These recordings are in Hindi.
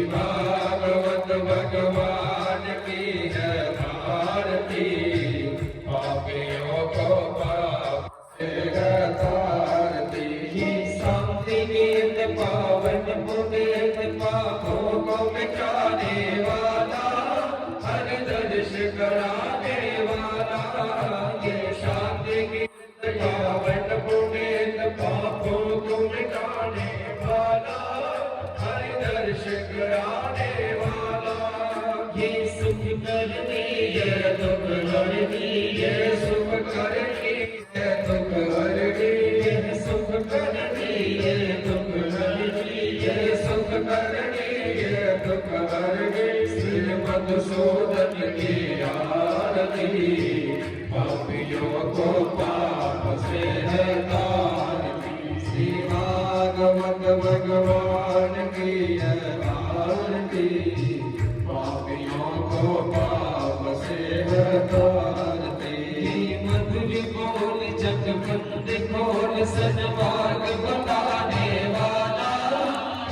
भागवत भगवान की है आरती। पापियों को पाप से है तारती। शांति गीत पावन पुनीत पापों को मिटाने वाला, हर दर्श कराने वाला। ये शांति गीत पावन पुनीत पापों को मिटाने वाला, हर दर्श कराने वाला। ये सुख करनी है दुख हरनी, ये सुख करनी है दुख हरनी, ये सुख करनी है दुख हरनी, ये सुख करनी है दुख हरनी। श्री मधुसूदन की आरती। पापियों को पाप से है तारती। श्री भागवत भगवान की है आरती। पापियों को पाप से है तारती। मधुर बोल जगबंद खोल सनमार्ग बनाने वाला,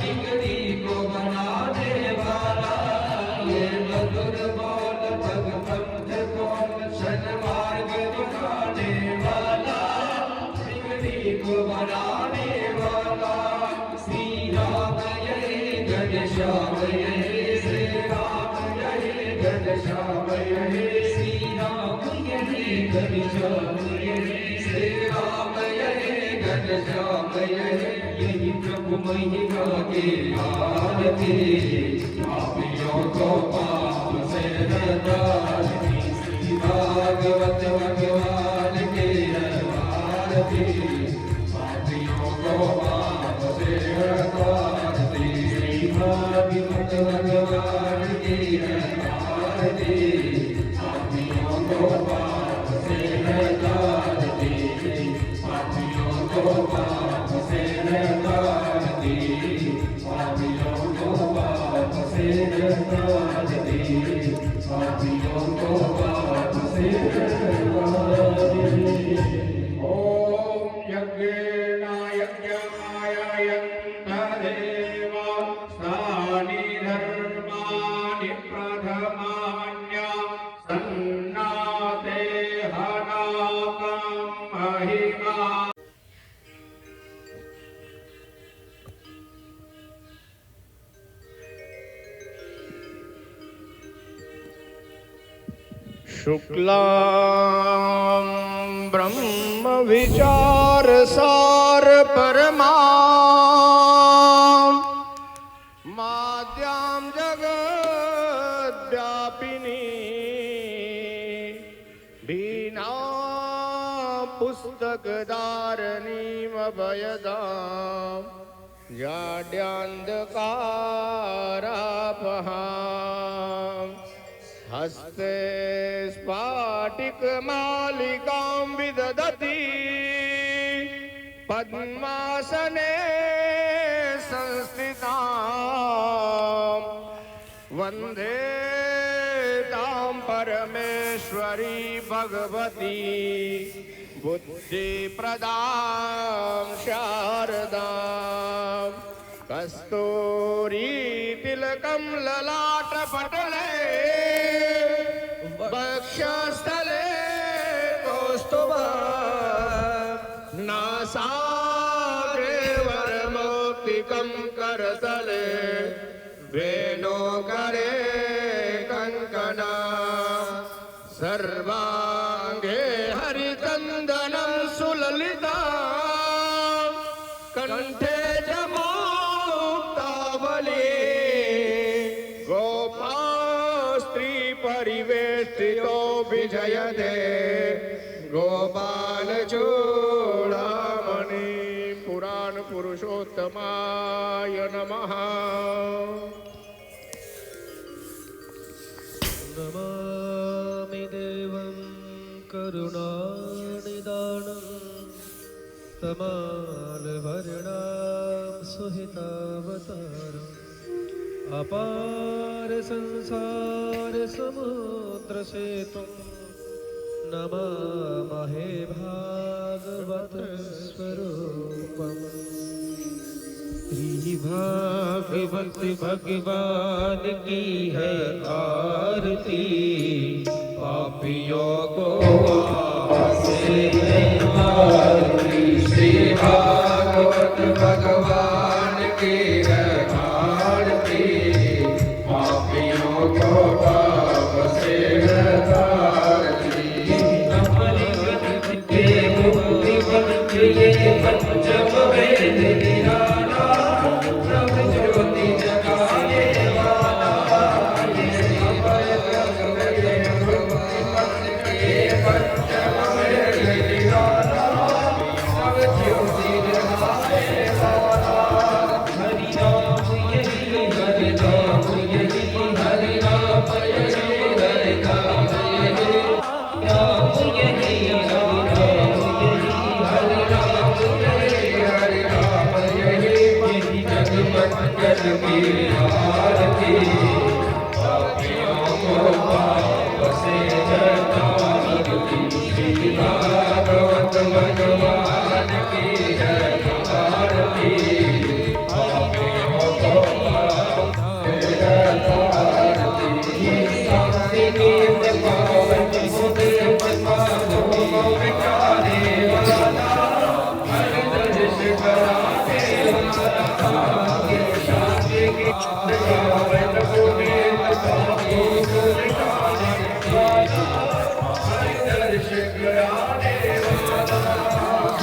बिगड़ी को बनाने वाला। ये मधुर बोल जगबंद खोल सनमार्ग बनाने वाला, बिगड़ी को बनाने वाला। श्री राम जय घनश्याम जय, श्री राम जय घनश्याम जय, श्री राम जय घनश्याम जय, श्री राम जय घनश्याम जय। यही प्रभु महिमा की आरती। पापियों को पाप से है तारती। श्री भागवत भगवान की है आरती। पापियों को पाप से है तारती। श्री भागवत भगवान की है आरती। पापियों को पाप से है तारती। पापियों को पाप से है तारती। पापियों को पाप से है तारती। पापियों को पाप से है तारती। ओम यज्ञेन यज्ञाय यन्त्रदेवा स्थानि धर्माणि प्रथमान्या सन्नाते हनाकं महिमा। शुक्लां ब्रह्म विचार सार परमां माद्यां जगद्व्यापिनी बीना पुस्तकधारणीं अभयदां जाड्यान्धकारापहां हस्ते स्फाटिकमालिकां विदधति पद्मासने संस्थितां वन्दे तां परमेश्वरी भगवती बुद्धिप्रदां शारदां। कस्तूरी तिलकं ललाटपटले वक्षस्थले कौस्तुभः नासाग्रे वरमौक्तिकं करतले वेणुकरे कङ्कणा सर्वाङ्गे हरिचन्दनं सुललिता कंठे च मुक्तावली गोपास्त्री परिवेष्टितो विजयते गोपाल चूड़ामणि पुराण पुरुषोत्तमाय नमः। नमामि देवं करुणानिदानं तमालवर्णां सुहितावतारम् अपार संसार समुद्र सेतुं नमामहे भागवत स्वरूपम्। श्री भागवत भगवान की है आरती, पापियों को आपसे है आरती। श्री भागवत भगवान की है आरती, पापियों को पाप से है तारती। के मुक्ति पद ये पंचम वेद निराला, ब्रह्म ज्योति जगाने वाला, ये अभय गगन मुक्ति पथ के पंचम वेद निराला, ब्रह्म ज्योति जगाने वाला। हरि नाम यही, हरि नाम यही, हरि नाम यही, हरि नाम यही, नाम यही, हरि नाम यही, हरि नाम यही, हरि नाम यही यही जगमंगल की आरती, पापियों को पाप से हटारती। श्री भागवत भगवान की है आरती, पापियों को पाप से हटारती। शांति नीत पावन मुद्र पादों मिटाने वाला, हर दर्श कराने वाला, शांति की पावन मुद्र पादों मिटाने वाला, हर दर्श कराने वाला।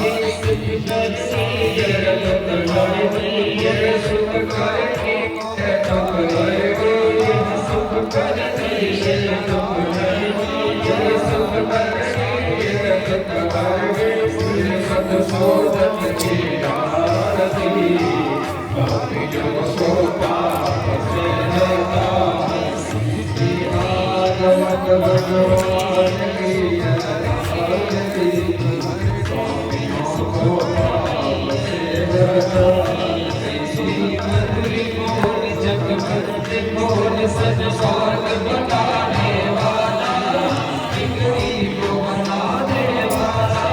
ये सुख करती है दुख हरती, ये सुख करती है दुख हरती, ये सुख करती है दुख हरती, ये सुख करती है दुख हरती। श्री सद्शोधन की आरती, पापियों को पाप से हटारती। श्री भागवत भगवान की है आरती, पापियों को पाप से हटारती। श्री मधुरी मोर जगमंत मोर संसार बनाने वाला, बिगड़ी को बनाने वाला,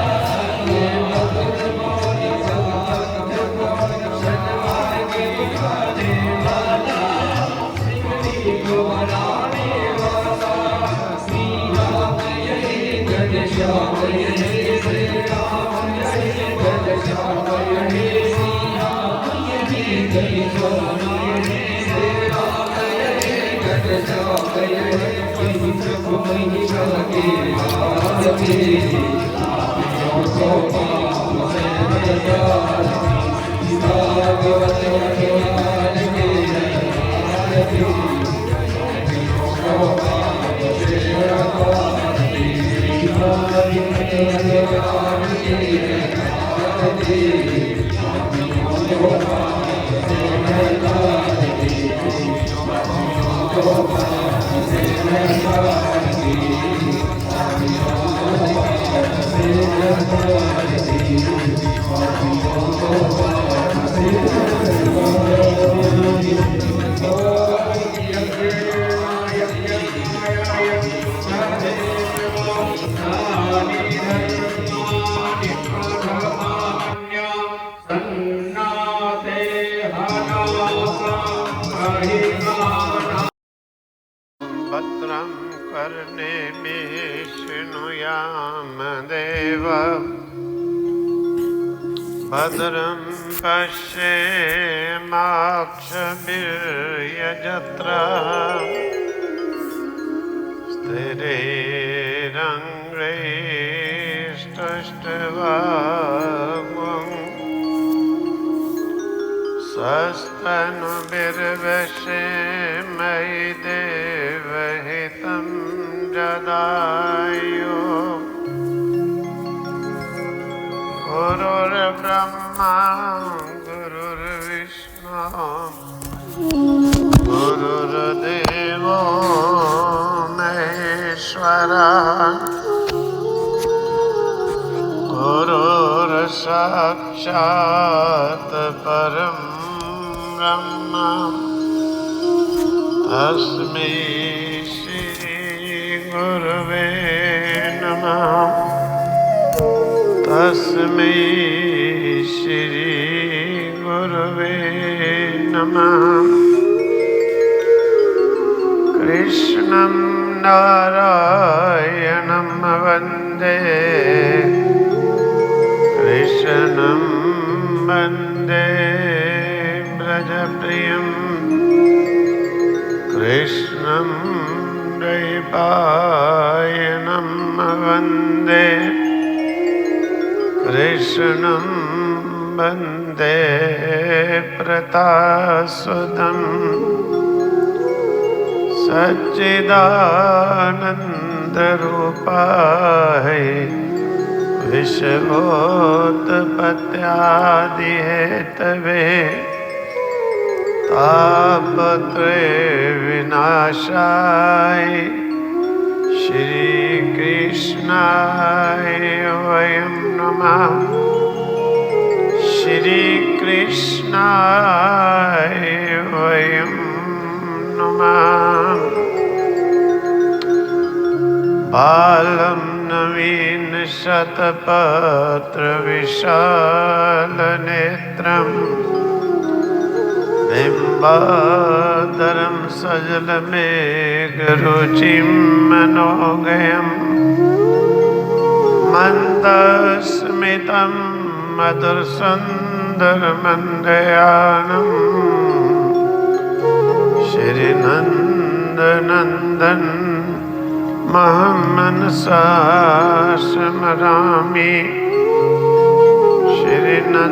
ये मधुर मोर जगमंत मोर संसार बनाने वाला, बिगड़ी को बनाने वाला। श्री राम यही घनश्याम यही, श्री राम यही घनश्याम यही, श्री राम यही घनश्याम यही, श्री राम यही घनश्याम यही। यही प्रभु महिमा की आरती, पापियों को पाप से हटारती। भागवत भगवान की है आरती, पापियों को पाप से हटारती। भागवत भगवान की है आरती, पापियों को पाप से हटारती, पापियों को पाप से हटारती, पापियों को पाप से हटारती, पापियों को पाप से हटारती। भद्रं कर्णेभिः शृणुयाम देवा, भद्रं पश्येमाक्षभिर्यजत्राः, स्थिरैरङ्गैस्तुष्ट्वा स्वस्तनुभिर्वशेमहि देवहितं जदायु। गुरुर्ब्रह्मा गुरुर्विष्णु गुरुर्देवो महेश्वरः, गुरुर्साक्षात् परं ब्रह्म, तस्मै श्री गुरवे नमः। तस्मै श्री गुरवे नमः। कृष्णं नारायणं वन्दे कृष्णं वन्दे व्रजप्रियं कृष्णं द्वैपायनं वन्दे कृष्णं वन्दे प्रतासुदम् सच्चिदानन्दरूपाय विश्वोत्पत्त्यादिहेतवे तापत्रयविनाशाय श्रीकृष्णाय वयं नमः। श्रीकृष्णाय वयं नमः। बालं नवीनशतपत्रविशालनेत्रं बिम्बाधरं सजलमेघरुचिं मनोगयं मन्दस्मितं मधुरसुन्दरमन्दयानं श्रीनन्दनन्दन महं मनसा स्मरामि। श्रीनन्दनन्दन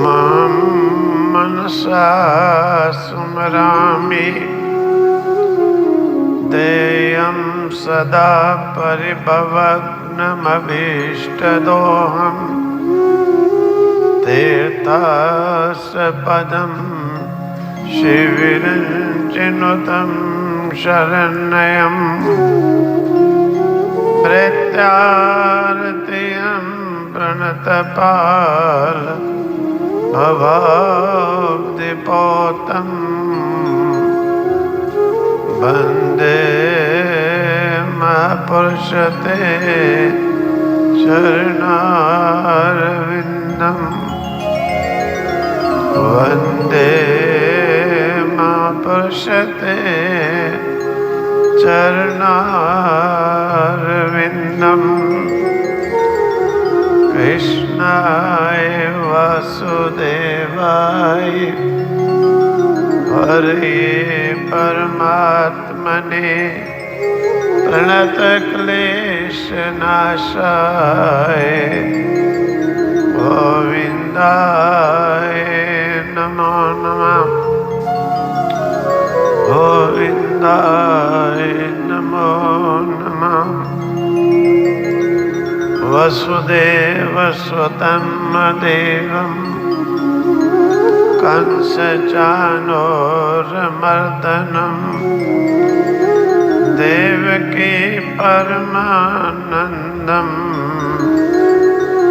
महं मनसा स्मरामि। देयं सदा परिभवग्नमभीष्टदोहं तीर्थास्पदं शिविरञ्चिनुतं शरण्यं प्रत्यार्तियं प्रणतपाल भवाब्धिपोतं वन्दे महापुरुषते चरणारविन्दं वन्दे महापुरुषते चरणारविन्दं। कृष्णाय वासुदेवाय हरे परमात्मने प्रणतक्लेशनाशाय गोविन्दाय नमो नमः। गोविन्दाय नमो नमः। वसुदेवसुतं देवं कंसचाणूरमर्दनं देवकी परमानन्दं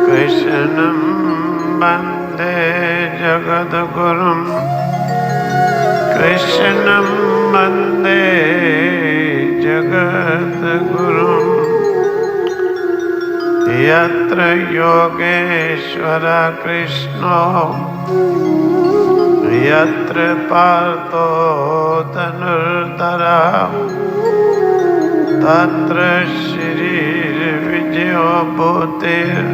कृष्णं वन्दे जगद्गुरुं कृष्णं वन्दे जगद्गुरुं। यत्र योगेश्वर कृष्णो यत्र पार्थो धनुर्धरा तत्र श्रीर्विजयो भूतिर्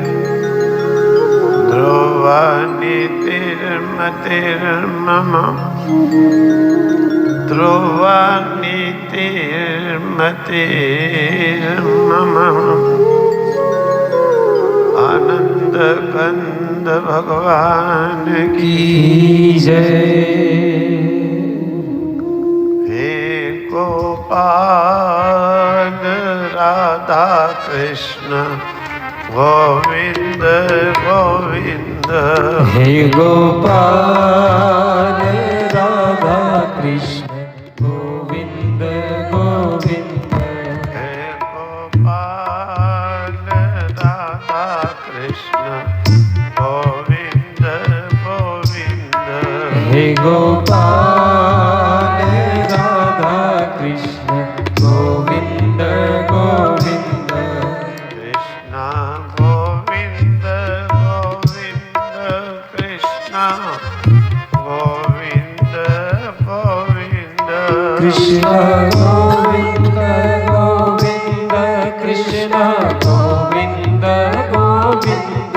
ध्रुवनीतिर्मतिर्मम ध्रुवनीतिर्मतिर्मम। आनंद कंद भगवान की जय। हे गोपाल राधा कृष्ण गोविंद गोविंद। हे गोपाल राधा कृष्ण गोविंद गोविंद। हे गोपाल राधा कृष्ण गोविंद गोविंद। हे गोपाल राधा कृष्ण गोविंद गोविंद। कृष्ण गोविंद गोविंद कृष्ण कृष्ण गोविंद गोविंद कृष्ण गोविंद गोविंद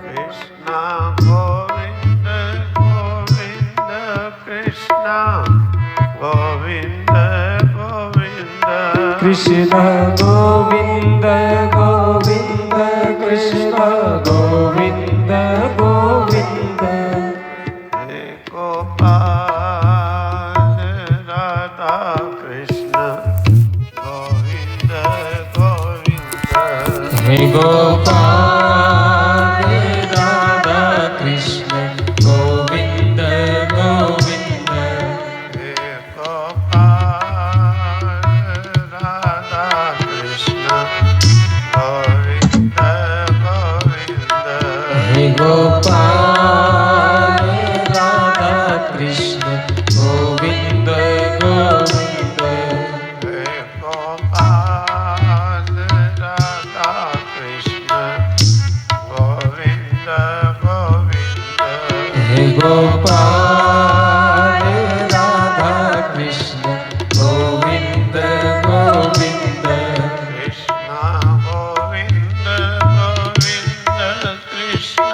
कृष्ण गोविंद गोविंद कृष्ण गोविंद गोविंद कृष्ण गोविंद गोविंद कृष्ण गोविंद गोविंद हे गोपाल राधा कृष्ण गोविंद गोविंद हे गोपाल राधा कृष्ण गोविंद गोविंद हे गोपाल राधा कृष्ण गोविंद गोविंद हे गोपाल राधा कृष्ण गोविंद गोविंद हे गोपाल राधा कृष्ण गोविंद गोविंद हे गोपाल राधा कृष्ण गोविंद गोविंद कृष्ण गोविंद गोविंद कृष्ण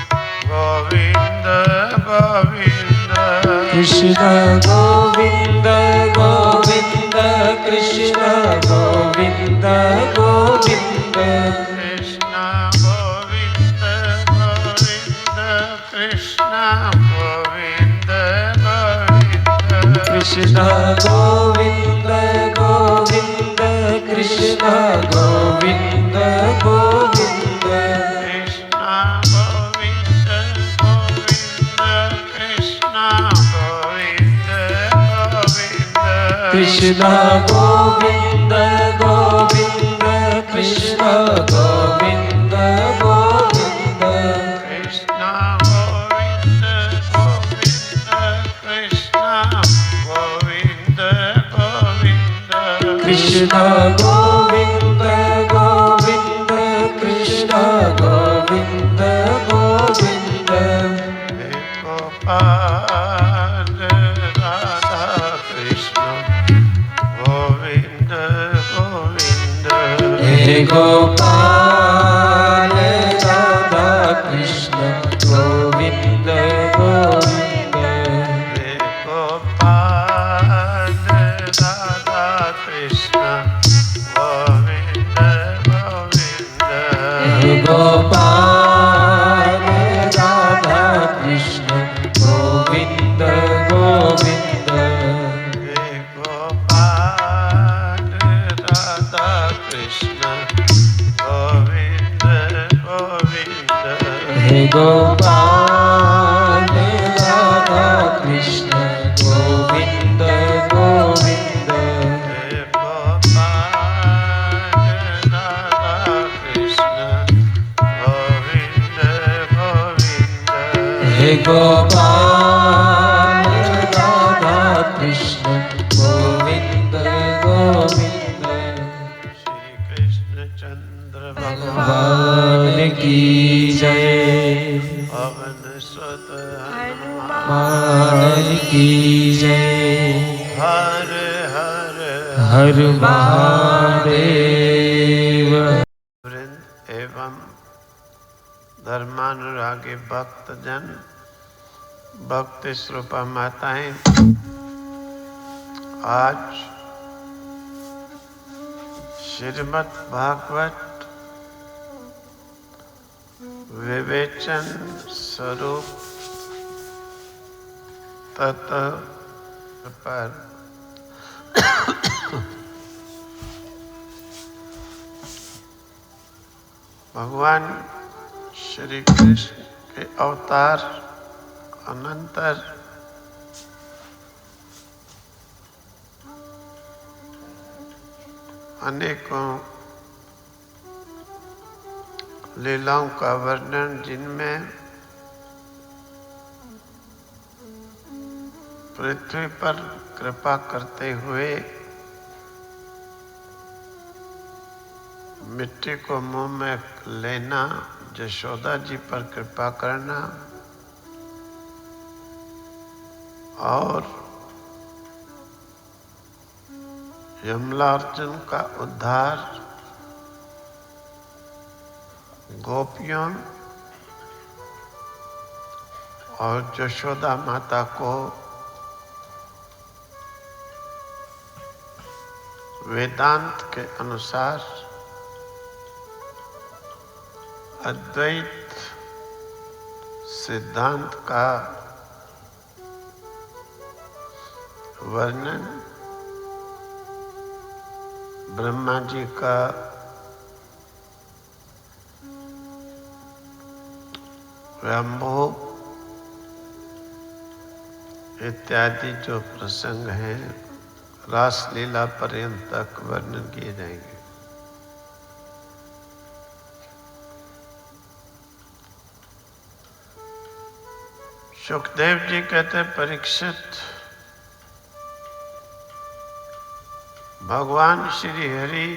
गोविंद गोविंद कृष्ण गोविंद गोविंद कृष्ण गोविंद गोविंद कृष्ण गोविंद गोविंद कृष्ण गोविंद गोविंद कृष्ण गोविंद गोविंद कृष्ण गोविंद गोविंद कृष्ण गोविंद गोविंद कृष्ण गोविंद गोविंद कृष्ण गोविंद गोविंद कृष्ण गोविंद गोविंद कृष्ण गोविंद गोविंद कृष्ण गोविंद गोविंद कृष्ण गोविंद गोविंद कृष्ण गोविंद गोविंद हे गोपाल राधा कृष्ण गोविंद गोविंद हे गोपाल राधा कृष्ण गोविंद गोविंद हे गोपाल राधा कृष्ण गोविंद गोविंद हे गोपाल राधा कृष्ण गोविंद गोविंद हे गोपाल राधा कृष्ण गोविंद गोविंद हे गोपाल राधा कृष्ण गोविंद गोविंद हे गोपाल राधा कृष्ण गोविंद गोविंद हे गोपाल राधा कृष्ण गोविंद गोविंद श्री कृष्ण चंद्र भगवान भगवान की जय पवन सुत हनुमान की जय हर हर हर महादेव वृंद एवं धर्मानुरागी भक्तजन भक्ति स्वरूपा माताएं आज श्रीमद् भागवत विवेचन स्वरूप तत्व पर भगवान श्री कृष्ण के अवतार अनंतर अनेकों लीलाओं का वर्णन जिनमें पृथ्वी पर कृपा करते हुए मिट्टी को मुंह में लेना, यशोदा जी पर कृपा करना और यमलार्जुन का उद्धार गोपियों और यशोदा माता को वेदांत के अनुसार अद्वैत सिद्धांत का वर्णन ब्रह्मा जी का स्वयंभू इत्यादि जो प्रसंग हैं रासलीला पर्यंत तक वर्णन किए जाएंगे। सुखदेव जी कहते परीक्षित, भगवान श्री हरि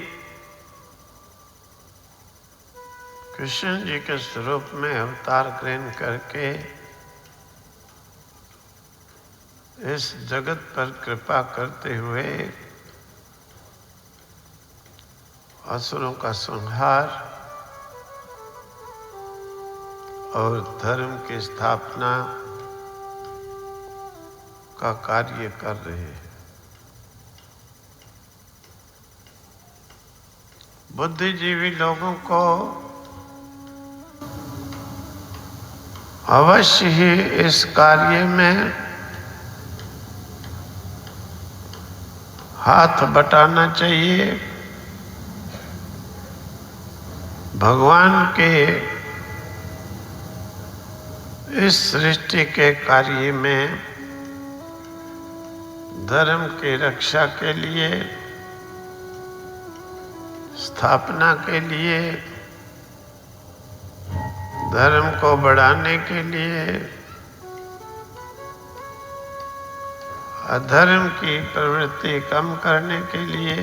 कृष्ण जी के स्वरूप में अवतार ग्रहण करके इस जगत पर कृपा करते हुए असुरों का संहार और धर्म की स्थापना का कार्य कर रहे हैं। बुद्धिजीवी लोगों को अवश्य ही इस कार्य में हाथ बटाना चाहिए। भगवान के इस सृष्टि के कार्य में धर्म की रक्षा के लिए, स्थापना के लिए, धर्म को बढ़ाने के लिए, अधर्म की प्रवृत्ति कम करने के लिए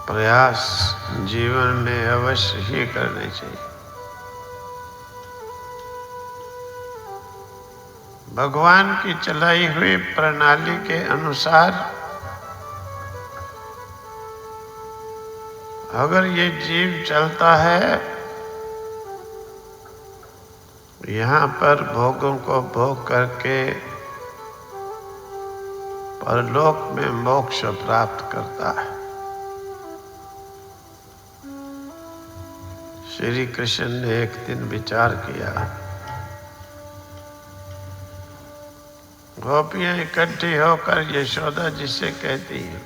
प्रयास जीवन में अवश्य ही करने चाहिए। भगवान की चलाई हुई प्रणाली के अनुसार अगर ये जीव चलता है, यहाँ पर भोगों को भोग करके परलोक में मोक्ष प्राप्त करता है। श्री कृष्ण ने एक दिन विचार किया, गोपियां इकट्ठी होकर यशोदा जी से कहती हैं,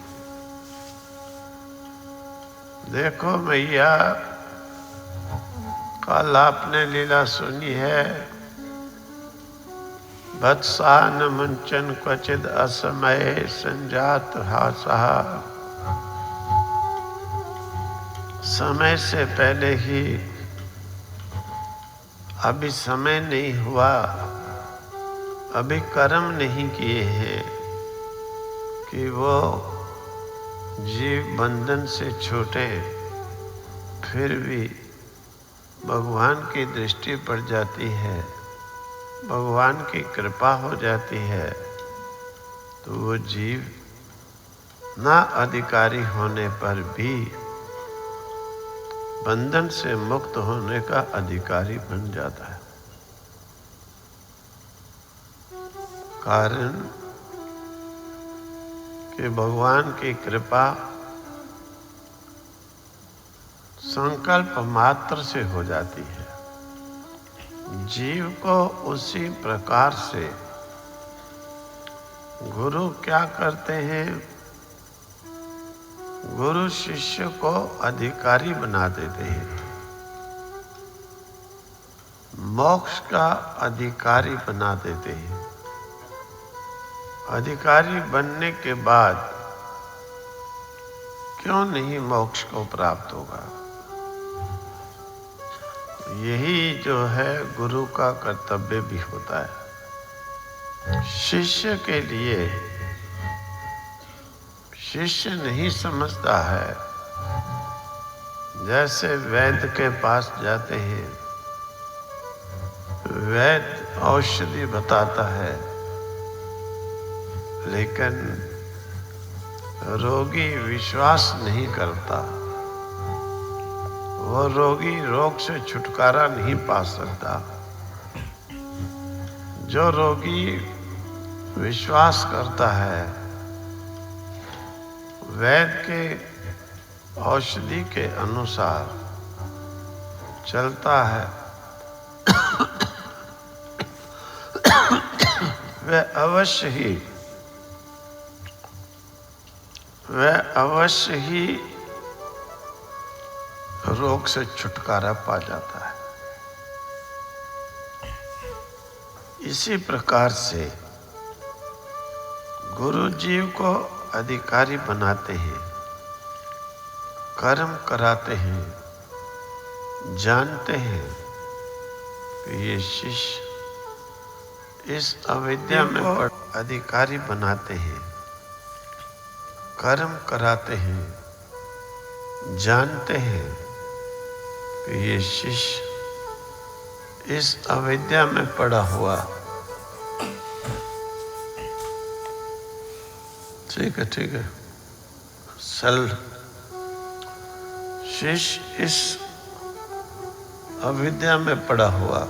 देखो मैया, कल आपने लीला सुनी है, वत्सा न मुंचन क्वचिद असमय संजात हासः। समय से पहले ही, अभी समय नहीं हुआ, अभी कर्म नहीं किए हैं कि वो जीव बंधन से छूटे, फिर भी भगवान की दृष्टि पड़ जाती है, भगवान की कृपा हो जाती है, तो वो जीव ना अधिकारी होने पर भी बंधन से मुक्त होने का अधिकारी बन जाता है। कारण कि भगवान की कृपा संकल्प मात्र से हो जाती है। जीव को उसी प्रकार से गुरु क्या करते हैं, गुरु शिष्य को अधिकारी बना देते हैं, मोक्ष का अधिकारी बना देते हैं। अधिकारी बनने के बाद क्यों नहीं मोक्ष को प्राप्त होगा? यही जो है गुरु का कर्तव्य भी होता है। शिष्य के लिए, शिष्य नहीं समझता है, जैसे वैद्य के पास जाते हैं, वैद्य औषधि बताता है, लेकिन रोगी विश्वास नहीं करता, वो रोगी रोग से छुटकारा नहीं पा सकता। जो रोगी विश्वास करता है, वैद्य के औषधि के अनुसार चलता है, वह अवश्य ही रोग से छुटकारा पा जाता है। इसी प्रकार से गुरु जीव को अधिकारी बनाते हैं, कर्म कराते हैं, जानते हैं कि ये शिष्य इस अविद्या में अधिकारी बनाते हैं, कर्म कराते हैं, जानते हैं कि ये शिष्य इस अविद्या में पड़ा हुआ। ठीक है सल शिष्य इस अविद्या में पड़ा हुआ।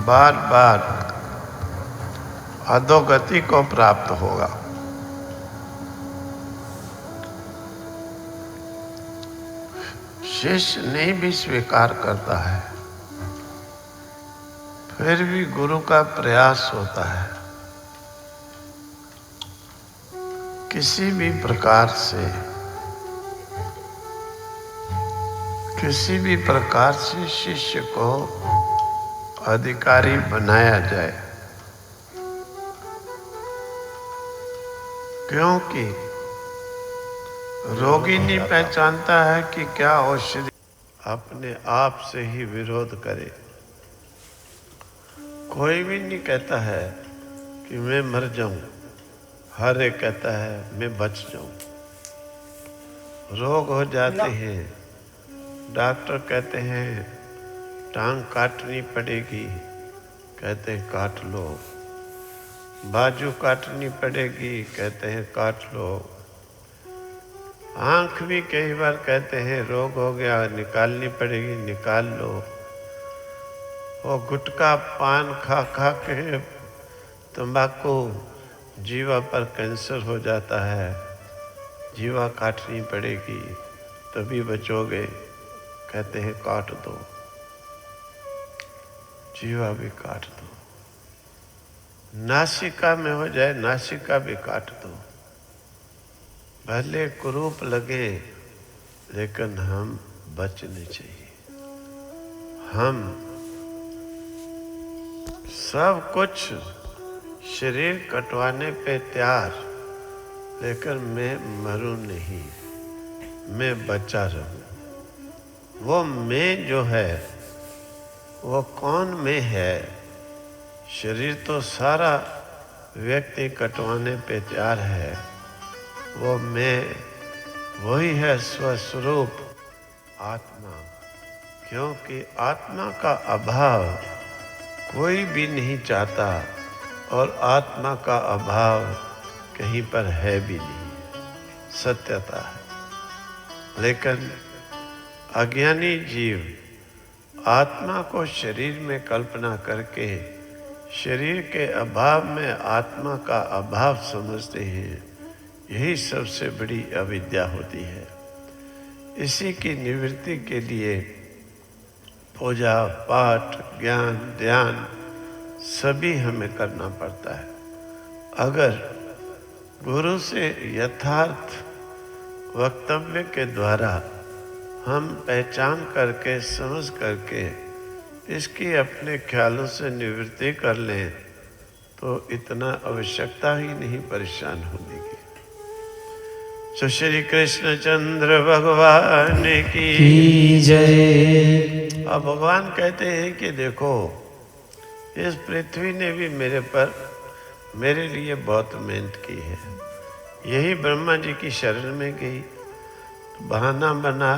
बार बार अधोगति को प्राप्त होगा। शिष्य नहीं भी स्वीकार करता है, फिर भी गुरु का प्रयास होता है किसी भी प्रकार से शिष्य को अधिकारी बनाया जाए, क्योंकि रोगी नहीं पहचानता है कि क्या औषधि अपने आप से ही विरोध करे। कोई भी नहीं कहता है कि मैं मर जाऊं, हर एक कहता है मैं बच जाऊं। रोग हो जाते हैं, डॉक्टर कहते हैं टांग काटनी पड़ेगी, कहते हैं काट लो। बाजू काटनी पड़ेगी, कहते हैं काट लो। आंख भी कई बार कहते हैं रोग हो गया, निकालनी पड़ेगी, निकाल लो। और गुटखा पान खा खा के तंबाकू जीवा पर कैंसर हो जाता है, जीवा काटनी पड़ेगी तभी बचोगे, कहते हैं काट दो, जीवा भी काट दो। नासिका में हो जाए, नासिका भी काट दो। भले कुरूप लगे, लेकिन हम बचने चाहिए। हम सब कुछ शरीर कटवाने पे तैयार, लेकिन मैं मरूं नहीं, मैं बचा रहूं। वो मैं जो है, वो कौन मैं है? शरीर तो सारा व्यक्ति कटवाने पे तैयार है, वो मैं वही है स्वस्वरूप आत्मा। क्योंकि आत्मा का अभाव कोई भी नहीं चाहता और आत्मा का अभाव कहीं पर है भी नहीं, सत्यता है। लेकिन अज्ञानी जीव आत्मा को शरीर में कल्पना करके शरीर के अभाव में आत्मा का अभाव समझते हैं। यही सबसे बड़ी अविद्या होती है। इसी की निवृत्ति के लिए पूजा पाठ ज्ञान ध्यान सभी हमें करना पड़ता है। अगर गुरु से यथार्थ वक्तव्य के द्वारा हम पहचान करके समझ करके इसकी अपने ख्यालों से निवृत्ति कर लें तो इतना आवश्यकता ही नहीं परेशान होने की। तो श्री कृष्ण चंद्र भगवान की जय। अब भगवान कहते हैं कि देखो, इस पृथ्वी ने भी मेरे पर मेरे लिए बहुत मेहनत की है। यही ब्रह्मा जी की शरण में गई तो बहाना बना,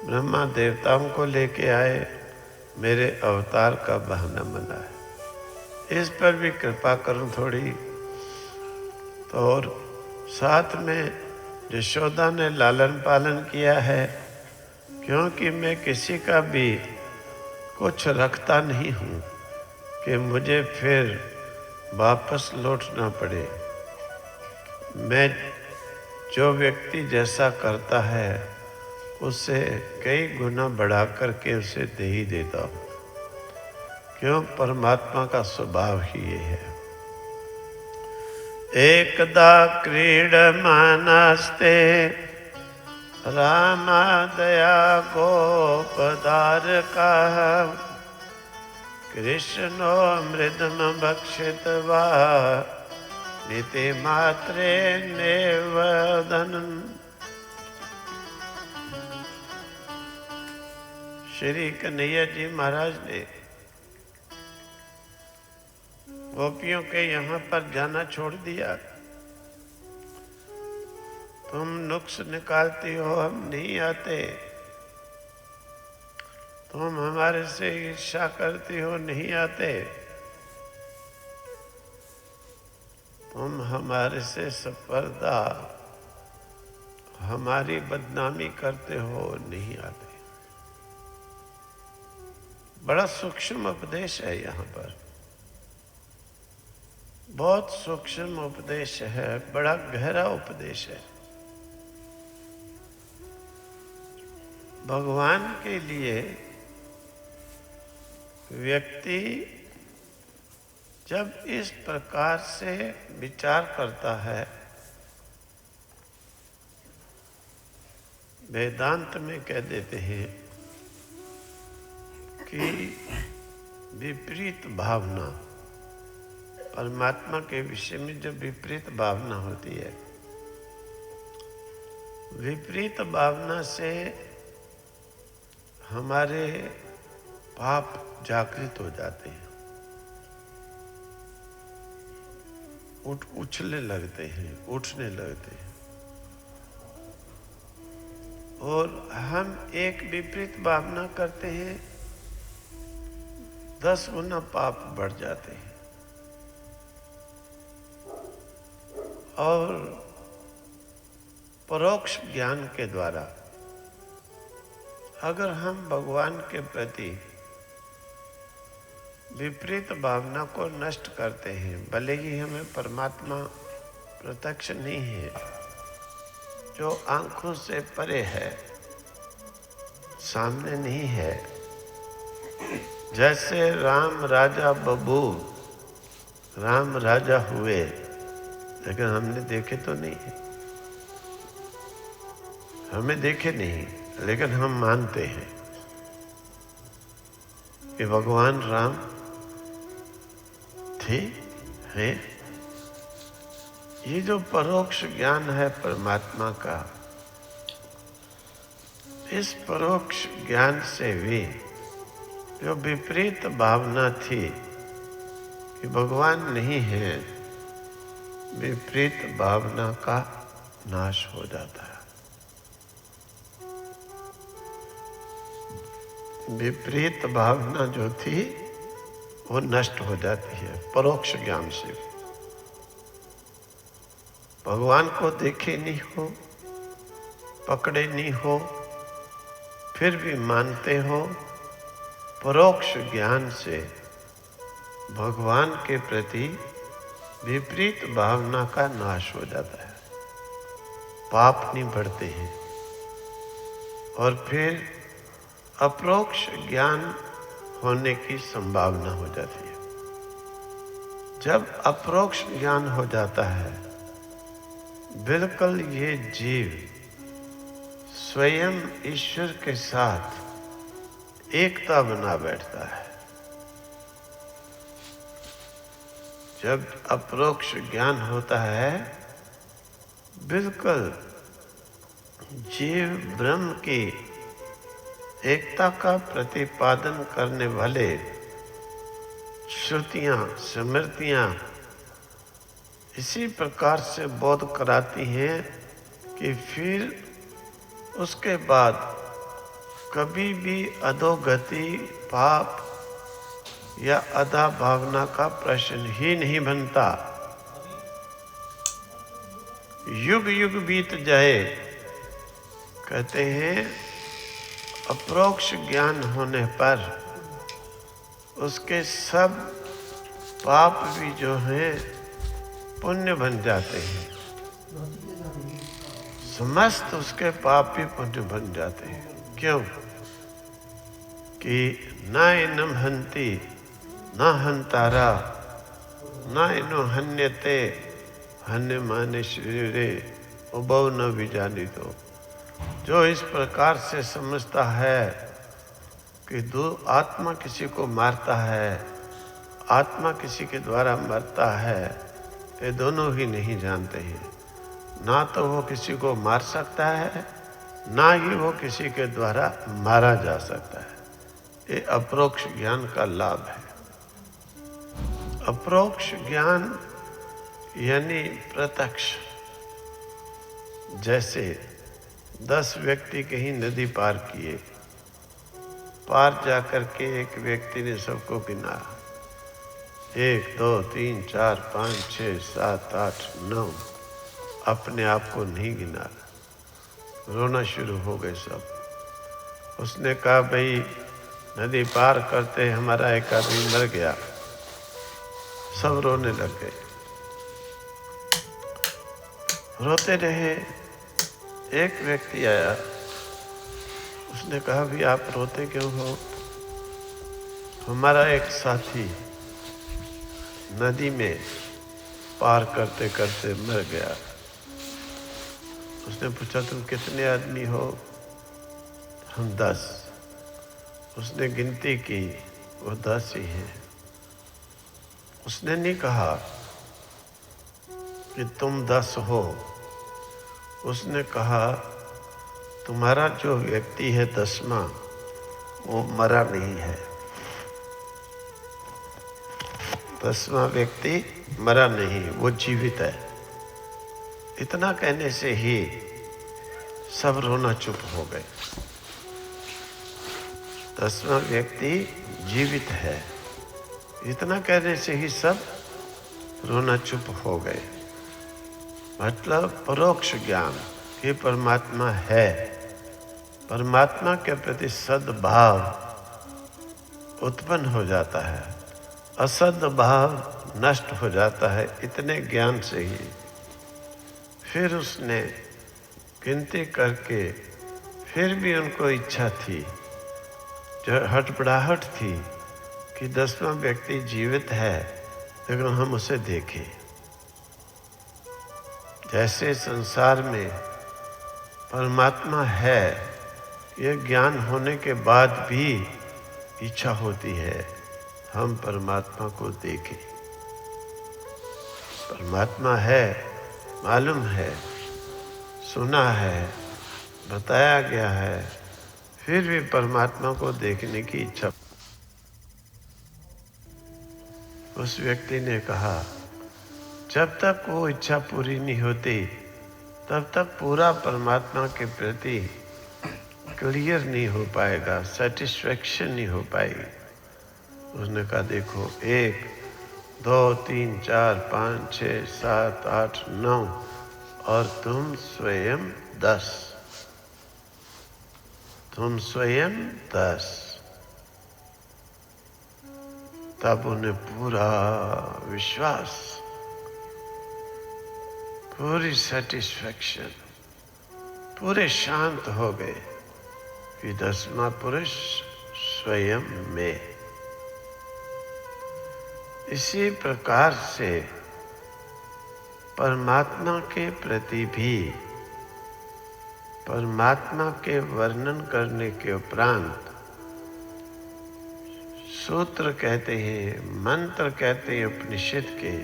ब्रह्मा देवताओं को लेके आए, मेरे अवतार का बहाना बना है। इस पर भी कृपा करूं थोड़ी। तो और साथ में यशोदा ने लालन पालन किया है, क्योंकि मैं किसी का भी कुछ रखता नहीं हूँ कि मुझे फिर वापस लौटना पड़े। मैं जो व्यक्ति जैसा करता है उससे कई गुना बढ़ा करके उसे दे ही देता हूँ। क्यों? परमात्मा का स्वभाव ही ये है। एकदा क्रीडमानास्ते रामादया गोपदारकाः कृष्णो मृदम भक्षित्वा नीति मात्रे नेवदन्। श्री कन्हैया जी महाराज ने गोपियों के यहाँ पर जाना छोड़ दिया। तुम नुक्स निकालती हो, हम नहीं आते। तुम हमारे से ईर्ष्या करती हो, नहीं आते। तुम हमारे से स्पर्धा, हमारी बदनामी करते हो, नहीं आते। बड़ा सूक्ष्म उपदेश है यहाँ पर, बहुत सूक्ष्म उपदेश है, बड़ा गहरा उपदेश है। भगवान के लिए व्यक्ति जब इस प्रकार से विचार करता है, वेदांत में कह देते हैं कि विपरीत भावना, परमात्मा के विषय में जब विपरीत भावना होती है, विपरीत भावना से हमारे पाप जागृत हो जाते हैं, उछलने लगते हैं, उठने लगते हैं, और हम एक विपरीत भावना करते हैं, 10 गुना पाप बढ़ जाते हैं। और परोक्ष ज्ञान के द्वारा अगर हम भगवान के प्रति विपरीत भावना को नष्ट करते हैं, भले ही हमें परमात्मा प्रत्यक्ष नहीं है, जो आंखों से परे है, सामने नहीं है। जैसे राम राजा बबू, राम राजा हुए, लेकिन हमने देखे तो नहीं है, हमें देखे नहीं, लेकिन हम मानते हैं कि भगवान राम थे, हैं। ये जो परोक्ष ज्ञान है परमात्मा का, इस परोक्ष ज्ञान से भी जो विपरीत भावना थी कि भगवान नहीं है, विपरीत भावना का नाश हो जाता है। विपरीत भावना जो थी वो नष्ट हो जाती है परोक्ष ज्ञान से। भगवान को देखे नहीं हो, पकड़े नहीं हो, फिर भी मानते हो, परोक्ष ज्ञान से भगवान के प्रति विपरीत भावना का नाश हो जाता है, पाप नहीं बढ़ते हैं। और फिर अपरोक्ष ज्ञान होने की संभावना हो जाती है। जब अपरोक्ष ज्ञान हो जाता है, बिल्कुल ये जीव स्वयं ईश्वर के साथ एकता बना बैठता है। जब अपरोक्ष ज्ञान होता है, बिल्कुल जीव ब्रह्म की एकता का प्रतिपादन करने वाले श्रुतियां, स्मृतियां इसी प्रकार से बोध कराती हैं कि फिर उसके बाद कभी भी अधोगति, पाप या अधा भावना का प्रश्न ही नहीं बनता। युग युग बीत जाए, कहते हैं अप्रोक्ष ज्ञान होने पर उसके सब पाप भी जो हैं पुण्य बन जाते हैं। समस्त उसके पाप भी पुण्य बन जाते हैं। क्यों? कि न इनम हंति न हंतारा न इनो हन्यते हन्य माने शरीरे उभव न विजानी। तो जो इस प्रकार से समझता है कि दो आत्मा किसी को मारता है, आत्मा किसी के द्वारा मरता है, ये दोनों ही नहीं जानते हैं। ना तो वो किसी को मार सकता है, ना ही वो किसी के द्वारा मारा जा सकता है। ये अप्रोक्ष ज्ञान का लाभ है। अप्रोक्ष ज्ञान यानी प्रत्यक्ष। जैसे 10 व्यक्ति कहीं नदी पार किए, पार जाकर के एक व्यक्ति ने सबको गिना, 1 2 3 4 5 6 7 8 9, अपने आप को नहीं गिना। रोना शुरू हो गए सब। उसने कहा भाई नदी पार करते हमारा एक आदमी मर गया। सब रोने लग गए, रोते रहे। एक व्यक्ति आया, उसने कहा भी आप रोते क्यों हो? हमारा एक साथी नदी में पार करते करते मर गया। उसने पूछा तुम कितने आदमी हो? हम 10। उसने गिनती की, वो 10 ही हैं। उसने नहीं कहा कि तुम 10 हो। उसने कहा तुम्हारा जो व्यक्ति है 10वां, वो मरा नहीं है। 10वां व्यक्ति मरा नहीं, वो जीवित है। इतना कहने से ही सब रोना चुप हो गए। 10वां व्यक्ति जीवित है, इतना कहने से ही सब रोना चुप हो गए। मतलब परोक्ष ज्ञान कि परमात्मा है, परमात्मा के प्रति सद्भाव उत्पन्न हो जाता है, असद्भाव नष्ट हो जाता है। इतने ज्ञान से ही फिर उसने गिनती करके, फिर भी उनको इच्छा थी, जो हड़बड़ाहट थी कि 10वां व्यक्ति जीवित है, लेकिन हम उसे देखें। जैसे संसार में परमात्मा है, ये ज्ञान होने के बाद भी इच्छा होती है हम परमात्मा को देखें। परमात्मा है, मालूम है, सुना है, बताया गया है, फिर भी परमात्मा को देखने की इच्छा। उस व्यक्ति ने कहा जब तक वो इच्छा पूरी नहीं होती तब तक पूरा परमात्मा के प्रति क्लियर नहीं हो पाएगा, सेटिस्फैक्शन नहीं हो पाएगी। उसने कहा देखो 1 2 3 4 5 6 7 8 9 और तुम स्वयं 10। तुम स्वयं 10। तब उन्हें पूरा विश्वास, पूरी सेटिस्फैक्शन, पूरे शांत हो गए कि 10वां पुरुष स्वयं में। इसी प्रकार से परमात्मा के प्रति भी, परमात्मा के वर्णन करने के उपरांत सूत्र कहते हैं, मंत्र कहते हैं उपनिषद के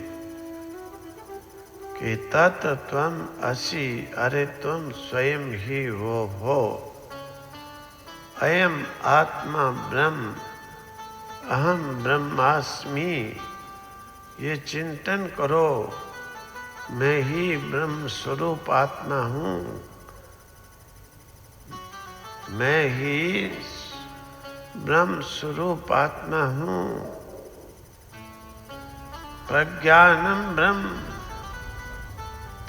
कि तत् त्वम असि, अरे तुम स्वयं ही वो हो। अयम आत्मा ब्रह्म, अहम ब्रह्मास्मि, ये चिंतन करो मैं ही ब्रह्म स्वरूप आत्मा हूँ, मैं ही ब्रह्म स्वरूप आत्मा हूँ। प्रज्ञानम ब्रह्म,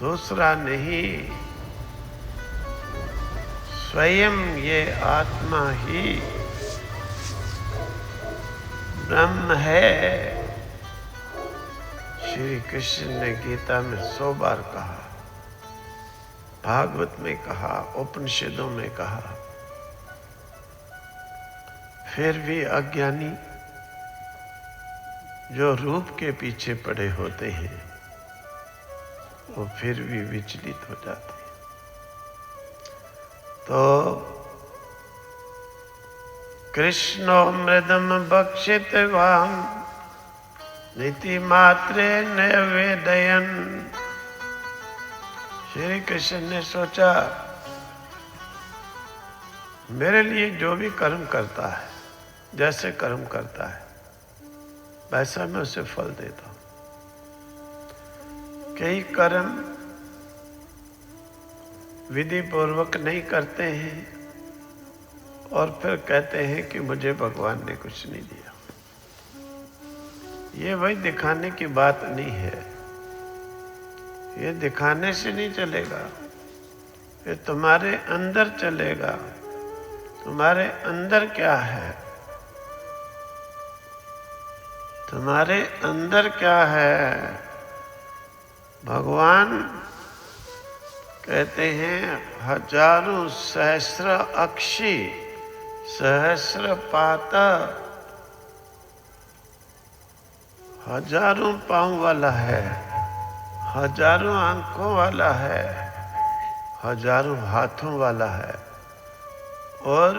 दूसरा नहीं, स्वयं ये आत्मा ही ब्रह्म है। श्री कृष्ण ने गीता में 100 बार कहा, भागवत में कहा, उपनिषदों में कहा। फिर भी अज्ञानी जो रूप के पीछे पड़े होते हैं वो फिर भी विचलित हो जाते हैं। तो कृष्णो मृदम भक्षितवान् नीति मात्रे नैवेदयन्। श्री कृष्ण ने सोचा मेरे लिए जो भी कर्म करता है, जैसे कर्म करता है वैसा मैं उसे फल देता हूं। कई कर्म विधि पूर्वक नहीं करते हैं और फिर कहते हैं कि मुझे भगवान ने कुछ नहीं दिया। ये वही दिखाने की बात नहीं है, ये दिखाने से नहीं चलेगा, ये तुम्हारे अंदर चलेगा। तुम्हारे अंदर क्या है, तुम्हारे अंदर क्या है? भगवान कहते हैं हजारों सहस्र अक्षी सहस्र पात, हजारों पांव वाला है, हजारों आंखों वाला है, हजारों हाथों वाला है और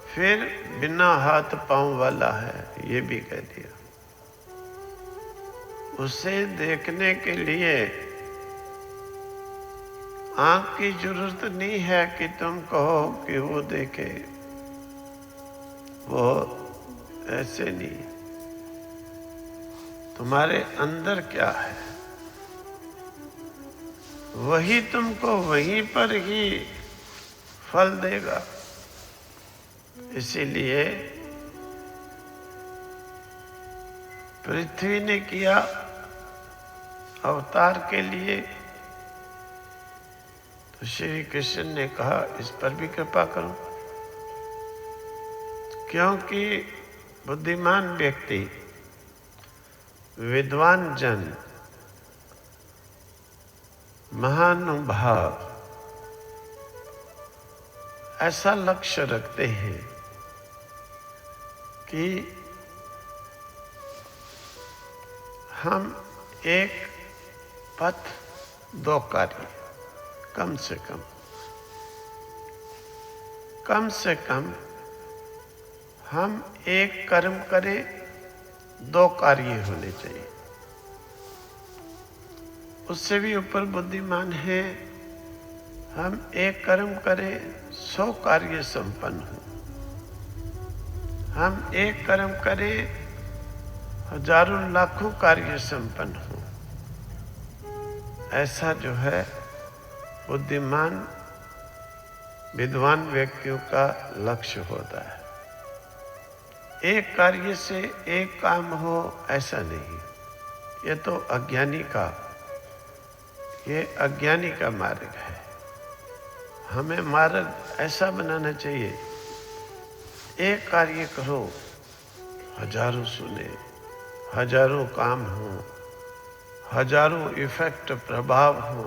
फिर बिना हाथ पांव वाला है, ये भी कह दिया। उसे देखने के लिए आंख की जरूरत नहीं है कि तुम कहो कि वो देखे, वो ऐसे नहीं। तुम्हारे अंदर क्या है वही तुमको वहीं पर ही फल देगा। इसीलिए पृथ्वी ने किया अवतार के लिए, तो श्री कृष्ण ने कहा इस पर भी कृपा करो, क्योंकि बुद्धिमान व्यक्ति, विद्वान जन, महानुभाव ऐसा लक्ष्य रखते हैं कि हम एक पथ दो कार्य, कम से कम हम एक कर्म करें, दो कार्य होने चाहिए। उससे भी ऊपर बुद्धिमान है, हम एक कर्म करें 100 कार्य संपन्न हो, हम एक कर्म करें हजारों लाखों कार्य संपन्न हो। ऐसा जो है बुद्धिमान विद्वान व्यक्तियों का लक्ष्य होता है। एक कार्य से एक काम हो ऐसा नहीं, ये तो अज्ञानी का मार्ग है। हमें मार्ग ऐसा बनाना चाहिए, एक कार्य करो हजारों सुने, हजारों काम हो, हजारों इफेक्ट प्रभाव हो,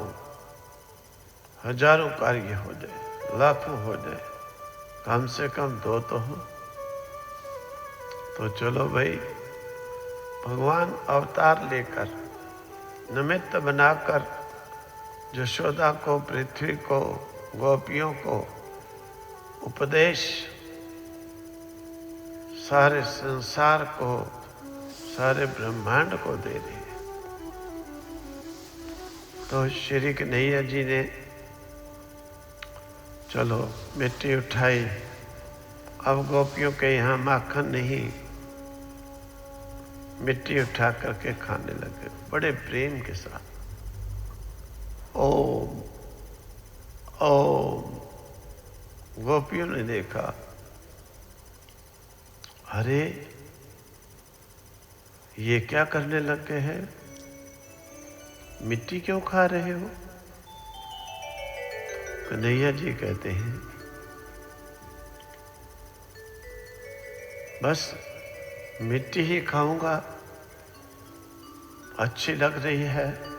हजारों कार्य हो जाए, लाखों हो जाए, कम से कम 2 तो हो। तो चलो भाई, भगवान अवतार लेकर निमित्त बनाकर यशोदा को, पृथ्वी को, गोपियों को उपदेश, सारे संसार को, सारे ब्रह्मांड को दे रहे हैं। तो श्री कन्हैया जी ने चलो मिट्टी उठाई, अब गोपियों के यहाँ माखन नहीं, मिट्टी उठा करके खाने लगे बड़े प्रेम के साथ। ओम ओम। गोपियों ने देखा, अरे ये क्या करने लग गए हैं? मिट्टी क्यों खा रहे हो? कन्हैया जी कहते हैं, बस मिट्टी ही खाऊंगा, अच्छी लग रही है।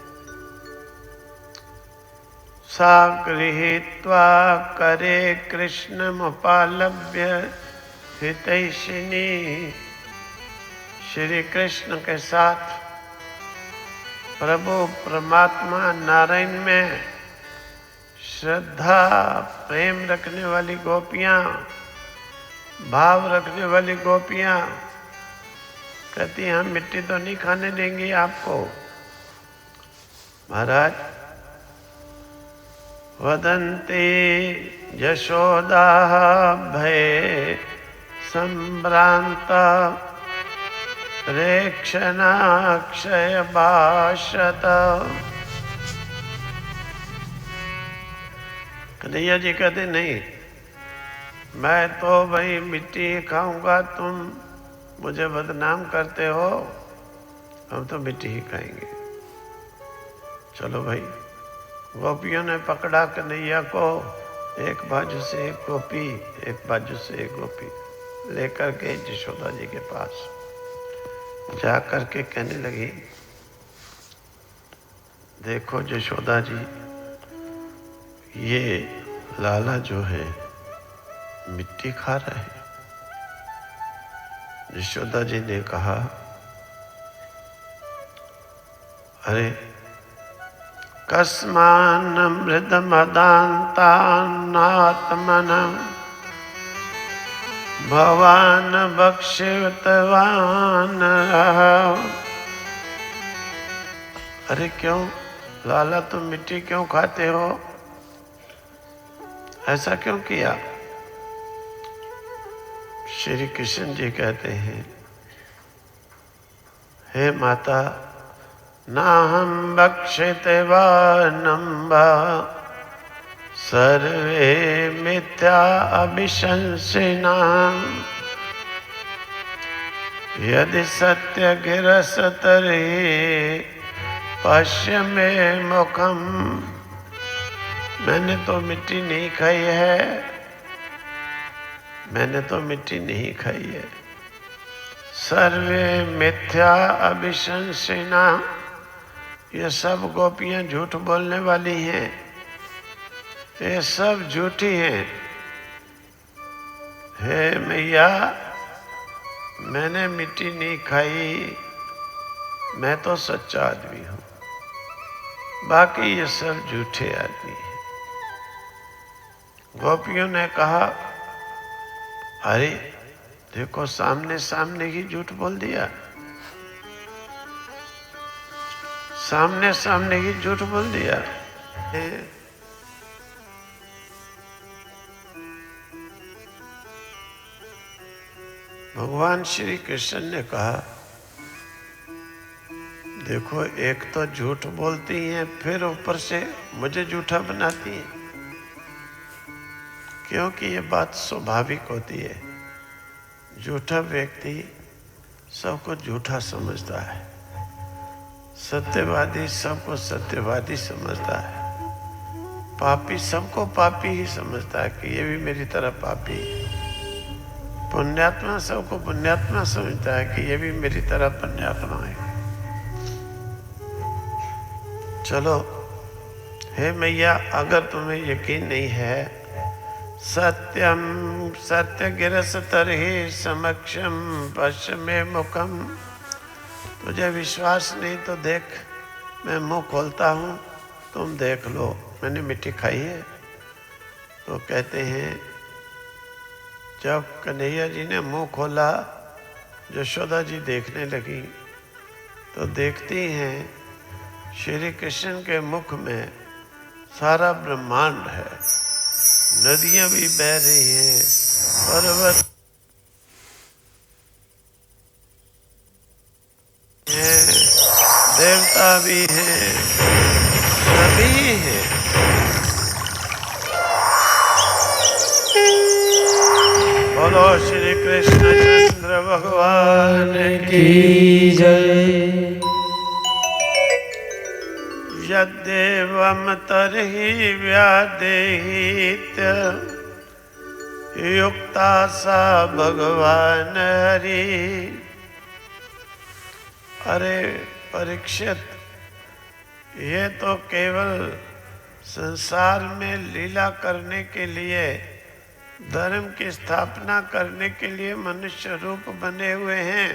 सा गृहीत्वा करे कृष्णमुपालभ्य हितैषिणी। श्री कृष्ण के साथ प्रभु परमात्मा नारायण में श्रद्धा प्रेम रखने वाली गोपियां, भाव रखने वाली गोपियां कहती हम मिट्टी तो नहीं खाने देंगे आपको। महाराज, वदन्ति यशोदा भय संभ्रांता प्रेक्षणाक्षय भाषत। कन्हैया जी कहते नहीं, मैं तो भाई मिट्टी खाऊंगा, तुम मुझे बदनाम करते हो, हम तो मिट्टी ही खाएंगे। चलो भाई, गोपियों ने पकड़ा कन्हैया को, एक बाजू से एक गोपी, एक बाजू से एक गोपी लेकर के यशोदा जी के पास जा करके कहने लगी, देखो यशोदा जी, ये लाला जो है मिट्टी खा रहा है। यशोदा जी ने कहा, अरे कस्मान मृदमदान्तान्नात्मनं भवान भक्षितवान। अरे क्यों लाला, तुम मिट्टी क्यों खाते हो? ऐसा क्यों किया? श्री कृष्ण जी कहते हैं, हे माता, नाहं भक्षितवानं वा सर्वे मिथ्या अभिशंसिनाः। यदि सत्य गिरस तर्हि पश्य मे मुखम। मैंने तो मिट्टी नहीं खाई है, मैंने तो मिट्टी नहीं खाई है। सर्वे मिथ्या अभिशंसिना, ये सब गोपियां झूठ बोलने वाली हैं, ये सब झूठी हैं। हे मैया, मैंने मिट्टी नहीं खाई, मैं तो सच्चा आदमी हूं, बाकी ये सब झूठे आदमी हैं। गोपियों ने कहा, अरे देखो, सामने सामने ही झूठ बोल दिया, सामने सामने ही झूठ बोल दिया। भगवान श्री कृष्ण ने कहा, देखो, एक तो झूठ बोलती हैं, फिर ऊपर से मुझे झूठा बनाती हैं, क्योंकि ये बात स्वाभाविक होती है। झूठा व्यक्ति सबको झूठा समझता है, सत्यवादी सबको सत्यवादी समझता है, पापी सबको पापी ही समझता है कि ये भी मेरी तरह पापी है, पुण्यात्मा सबको पुण्यात्मा समझता है कि ये भी मेरी तरह पुण्यात्मा है। चलो, हे मैया, अगर तुम्हें यकीन नहीं है, सत्यम सत्य गिरस तरहि समक्षम पश्य मे मुखम, तुझे विश्वास नहीं तो देख, मैं मुंह खोलता हूँ, तुम देख लो, मैंने मिट्टी खाई है। तो कहते हैं, जब कन्हैया जी ने मुंह खोला, यशोदा जी देखने लगी, तो देखती हैं श्री कृष्ण के मुख में सारा ब्रह्मांड है, नदियां भी बह रही हैं, पर्वत हैं, देवता भी हैं, सभी हैं। बोलो श्री कृष्णचंद्र भगवान की जय। यद्देवं तर्हि व्यादेहित युक्ता सा भगवान हरि। अरे परीक्षित, ये तो केवल संसार में लीला करने के लिए, धर्म की स्थापना करने के लिए मनुष्य रूप बने हुए हैं।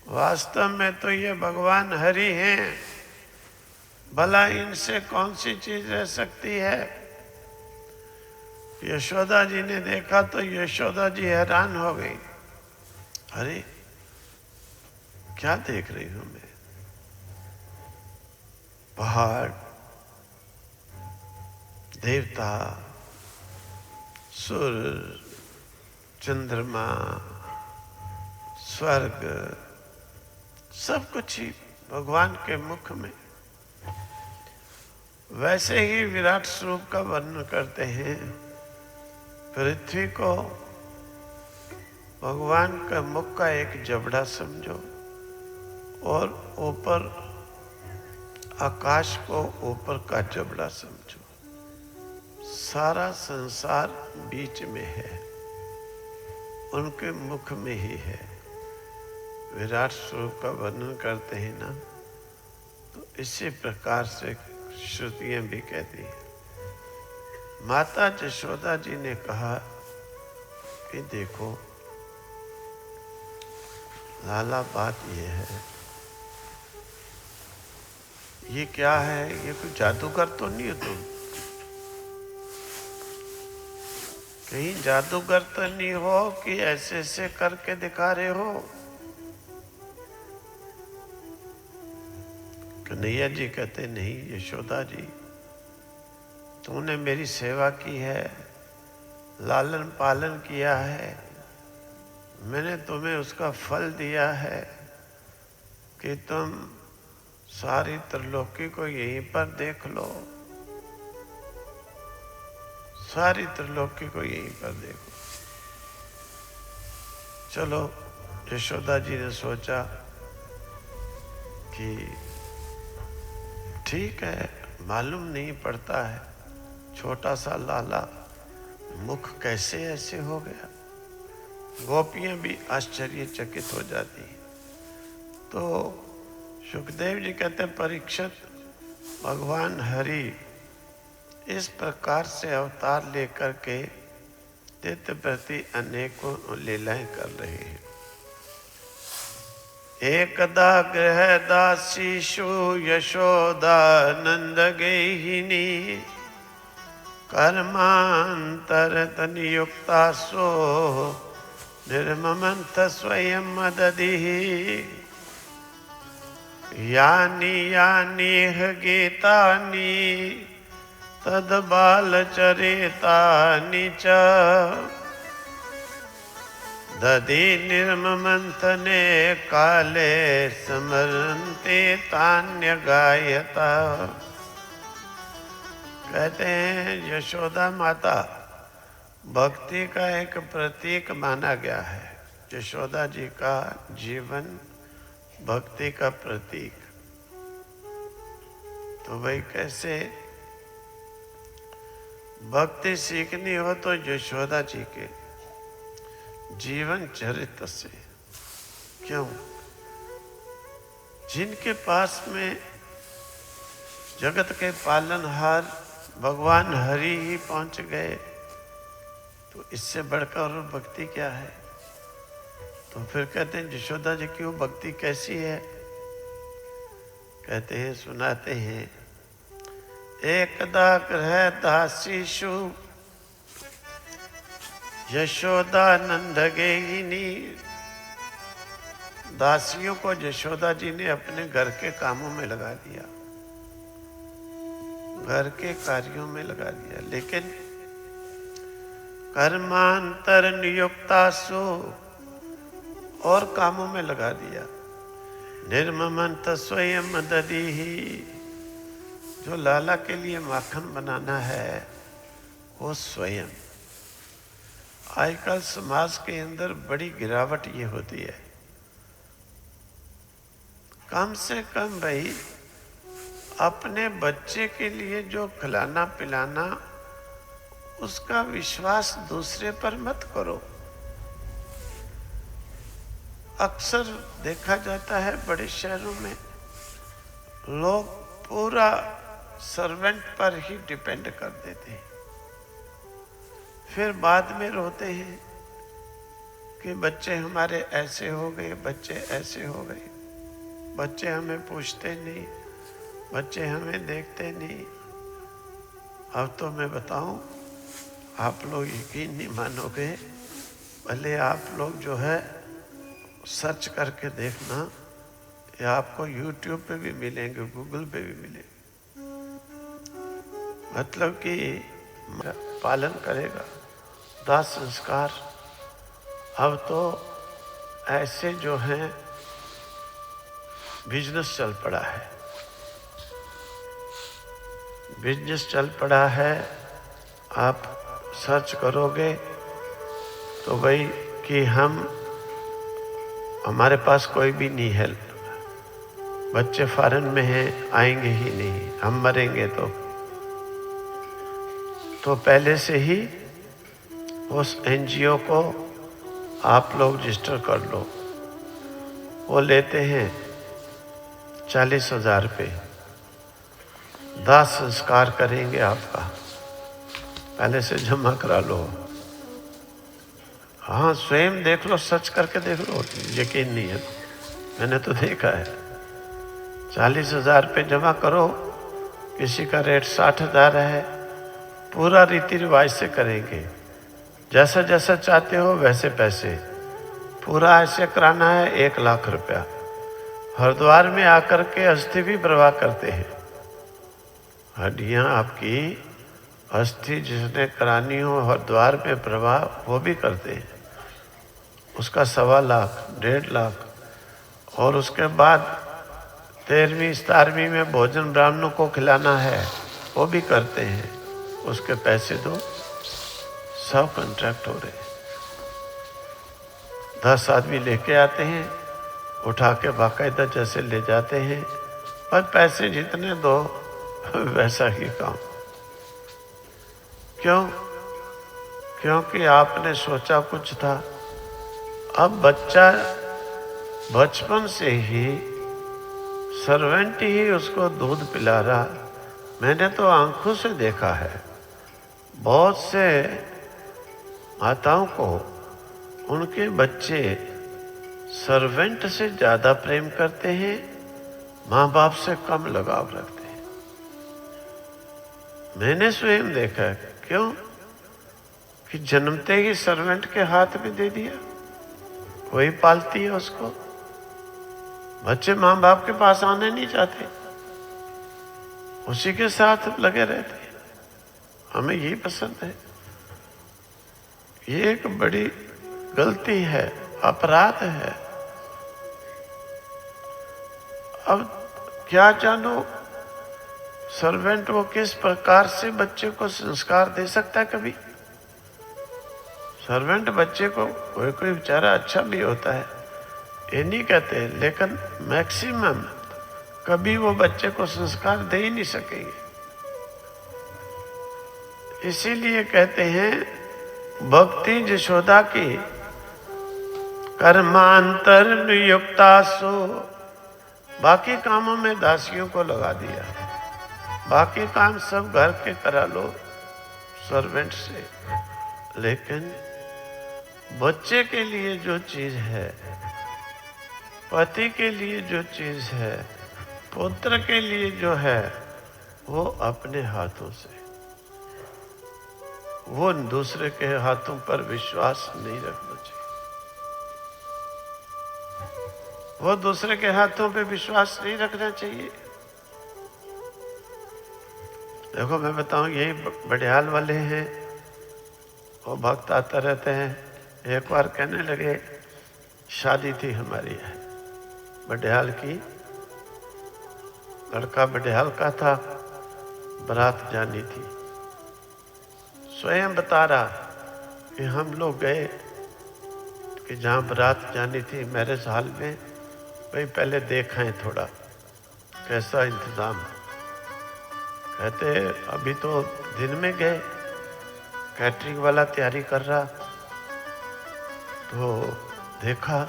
वास्तव में तो ये भगवान हरि हैं। भला इनसे कौन सी चीज रह सकती है? यशोदा जी ने देखा तो यशोदा जी हैरान हो गई। अरे क्या देख रही हूं मैं? पहाड़, देवता, सूर्य, चंद्रमा, स्वर्ग, सब कुछ ही भगवान के मुख में। वैसे ही विराट स्वरूप का वर्णन करते हैं। पृथ्वी को भगवान का मुख का एक जबड़ा समझो और ऊपर आकाश को ऊपर का जबड़ा समझो। सारा संसार बीच में है, उनके मुख में ही है। विराट स्वरूप का वर्णन करते हैं ना, तो इसी प्रकार से श्रुतियां भी कहती हैं। माता यशोदा जी ने कहा कि देखो लाला, बात ये है, ये क्या है? ये कोई जादूगर तो नहीं हो तुम? कहीं जादूगर तो नहीं हो कि ऐसे ऐसे करके दिखा रहे हो? कन्हैया जी कहते नहीं यशोदा जी, तूने मेरी सेवा की है, लालन पालन किया है, मैंने तुम्हें उसका फल दिया है कि तुम सारी त्रिलोकी को यहीं पर देख लो। सारी त्रिलोकी को यहीं पर देखो। चलो, यशोदा जी ने सोचा कि ठीक है, मालूम नहीं पड़ता है, छोटा सा लाला मुख कैसे ऐसे हो गया। गोपियां भी आश्चर्यचकित हो जाती हैं। तो सुखदेव जी कहते हैं, परीक्षित, भगवान हरि इस प्रकार से अवतार लेकर के नित्य प्रति अनेकों लीलाएं कर रहे हैं। एकदा गृह दासीषु यशोदा नंद गेहिनी कर्मांतर तनियुक्ता सो निर्ममंथ स्वयं मददिहि। यानि यानि गीतानि तद बालचरितानि च दधि निर्ममंथने काले स्मरन्ते तान्य गायता। कहते हैं यशोदा माता भक्ति का एक प्रतीक माना गया है। यशोदा जी का जीवन भक्ति का प्रतीक। तो भाई कैसे भक्ति सीखनी हो तो यशोदा जी के जीवन चरित्र से। क्यों? जिनके पास में जगत के पालनहार भगवान हरि ही पहुंच गए, तो इससे बढ़कर और भक्ति क्या है? तो फिर कहते हैं यशोदा जी की वो भक्ति कैसी है? कहते हैं, सुनाते हैं, एकदा गृह दासीषु यशोदा नंद गेहिनी। दासियों को यशोदा जी ने अपने घर के कामों में लगा दिया, घर के कार्यों में लगा दिया। लेकिन कर्मांतर नियुक्तासु, और कामों में लगा दिया। निर्ममंत स्वयं ददीहि, जो लाला के लिए माखन बनाना है वो स्वयं। आजकल समाज के अंदर बड़ी गिरावट ये होती है। कम से कम भाई अपने बच्चे के लिए जो खिलाना पिलाना, उसका विश्वास दूसरे पर मत करो। अक्सर देखा जाता है बड़े शहरों में लोग पूरा सर्वेंट पर ही डिपेंड कर देते हैं, फिर बाद में रोते हैं कि बच्चे हमारे ऐसे हो गए, बच्चे ऐसे हो गए, बच्चे हमें पूछते नहीं, बच्चे हमें देखते नहीं। अब तो मैं बताऊं, आप लोग यकीन नहीं मानोगे, भले आप लोग जो है सर्च करके देखना, ये आपको YouTube पे भी मिलेंगे, गूगल पे भी मिलेंगे। मतलब कि पालन करेगा दाह संस्कार। अब तो ऐसे जो हैं बिजनेस चल पड़ा है, बिजनेस चल पड़ा है। आप सर्च करोगे तो भाई कि हमारे पास कोई भी नहीं है, बच्चे फॉरेन में हैं, आएंगे ही नहीं, हम मरेंगे तो पहले से ही उस NGO को आप लोग रजिस्टर कर लो। वो लेते हैं 40,000 रुपये, दाह संस्कार करेंगे आपका, पहले से जमा करा लो। हाँ, स्वयं देख लो, सर्च करके देख लो, यकीन नहीं है, मैंने तो देखा है। 40,000 रुपये जमा करो, किसी का रेट 60,000 है, पूरा रीति रिवाज से करेंगे, जैसा जैसा चाहते हो वैसे पैसे, पूरा ऐसे कराना है। 1 लाख रुपया हरिद्वार में आकर के अस्थि भी प्रवाह करते हैं। हड्डियाँ आपकी अस्थि जिसने करानी हो हरिद्वार में प्रवाह, वो भी करते हैं, उसका 1.25 लाख 1.5 लाख। और उसके बाद 13वीं 17वीं में भोजन ब्राह्मणों को खिलाना है, वो भी करते हैं, उसके पैसे दो। सब कॉन्ट्रैक्ट हो रहे हैं। 10 आदमी लेके आते हैं, उठा के बाकायदा जैसे ले जाते हैं, और पैसे जितने दो वैसा ही काम। क्यों? क्योंकि आपने सोचा कुछ था। अब बच्चा बचपन से ही सर्वेंट ही उसको दूध पिला रहा। मैंने तो आंखों से देखा है, बहुत से माताओं को उनके बच्चे सर्वेंट से ज्यादा प्रेम करते हैं, माँ बाप से कम लगाव रखते हैं। मैंने स्वयं देखा है। क्यों? कि जन्मते ही सर्वेंट के हाथ में दे दिया, वही पालती है उसको। बच्चे माँ बाप के पास आने नहीं चाहते, उसी के साथ लगे रहते हैं। हमें यही पसंद है। ये एक बड़ी गलती है, अपराध है। अब क्या जानो सर्वेंट वो किस प्रकार से बच्चे को संस्कार दे सकता है। कभी सर्वेंट बच्चे को कोई बेचारा अच्छा भी होता है, ये नहीं कहते, लेकिन मैक्सिमम कभी वो बच्चे को संस्कार दे ही नहीं सकेंगे। इसीलिए कहते हैं भक्ति यशोदा की कर्मांतर नियुक्ता सो। बाकी कामों में दासियों को लगा दिया, बाकी काम सब घर के करा लो सर्वेंट से। लेकिन बच्चे के लिए जो चीज है, पति के लिए जो चीज है, पुत्र के लिए जो है, वो अपने हाथों से। वो दूसरे के हाथों पर विश्वास नहीं रखना चाहिए। वो दूसरे के हाथों पे विश्वास नहीं रखना चाहिए। देखो मैं बताऊं, यही बड़ियाल वाले हैं, वो भक्त आते रहते हैं। एक बार कहने लगे, शादी थी हमारी बड़ियाल की, लड़का बड़ियाल का था, बारात जानी थी। स्वयं बता रहा कि हम लोग गए कि जहाँ बारात जानी थी मैरिज हॉल में, भाई पहले देखें थोड़ा कैसा इंतज़ाम। कहते अभी तो दिन में गए, कैटरिंग वाला तैयारी कर रहा, तो देखा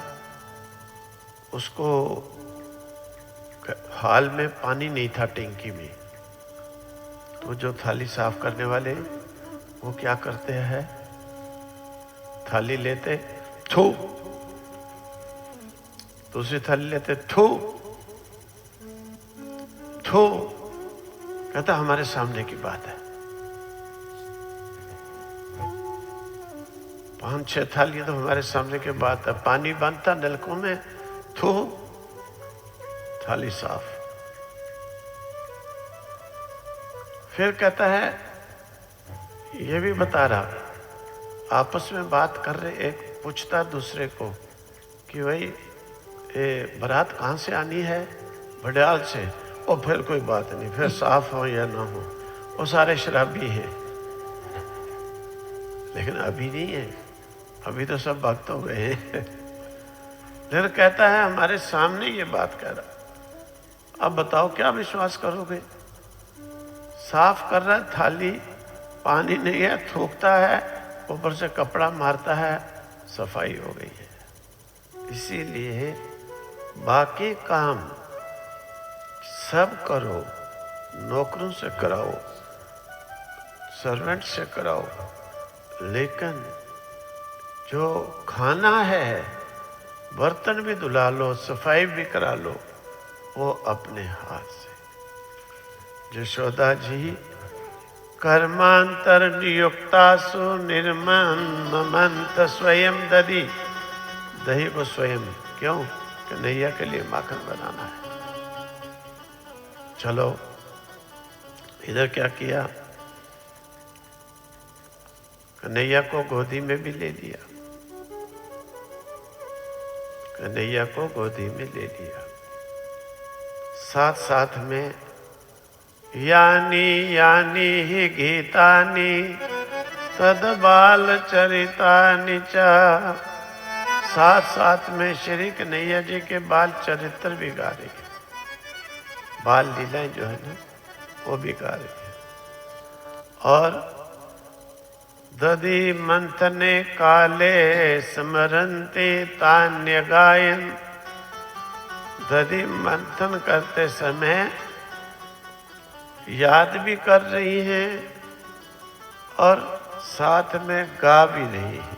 उसको हॉल में पानी नहीं था टैंकी में। तो जो थाली साफ करने वाले वो क्या करते हैं, थाली लेते थू, दूसरी थाली लेते थू थू। कहता हमारे सामने की बात है, 5-6 थाली तो हमारे सामने की बात है। पानी बनता नलकों में, थू, थाली साफ। फिर कहता है, ये भी बता रहा, आपस में बात कर रहे, एक पूछता दूसरे को कि भाई ये बारात कहाँ से आनी है, भड़याल से। और फिर कोई बात नहीं, फिर साफ हो या ना हो, वो सारे शराबी हैं। लेकिन अभी नहीं है, अभी तो सब भक्त हो गए हैं। फिर कहता है हमारे सामने ये बात कह रहा, अब बताओ क्या विश्वास करोगे। साफ कर रहा है थाली, पानी नहीं है, थूकता है, ऊपर से कपड़ा मारता है, सफाई हो गई है। इसीलिए बाकी काम सब करो, नौकरों से कराओ, सर्वेंट से कराओ, लेकिन जो खाना है, बर्तन भी धुला लो, सफाई भी करा लो, वो अपने हाथ से। यशोदा जी कर्मांतर नियुक्तासु निर्ममंत स्वयं दधी, दही को स्वयं, क्यों, कन्हैया के लिए माखन बनाना है। चलो इधर क्या किया, कन्हैया को गोदी में भी ले लिया, कन्हैया को गोदी में ले लिया। साथ साथ में यानी यानी ही गीतानी तद बाल चरितानि च, साथ साथ में श्री कन्हैया जी के बाल चरित्र भी गा रही है, बाल लीलाएं जो है ना वो भी गा रही है। और दधि मंथने काले स्मरन्ते तान्य गायन, दधि मंथन करते समय याद भी कर रही हैं और साथ में गा भी रही है।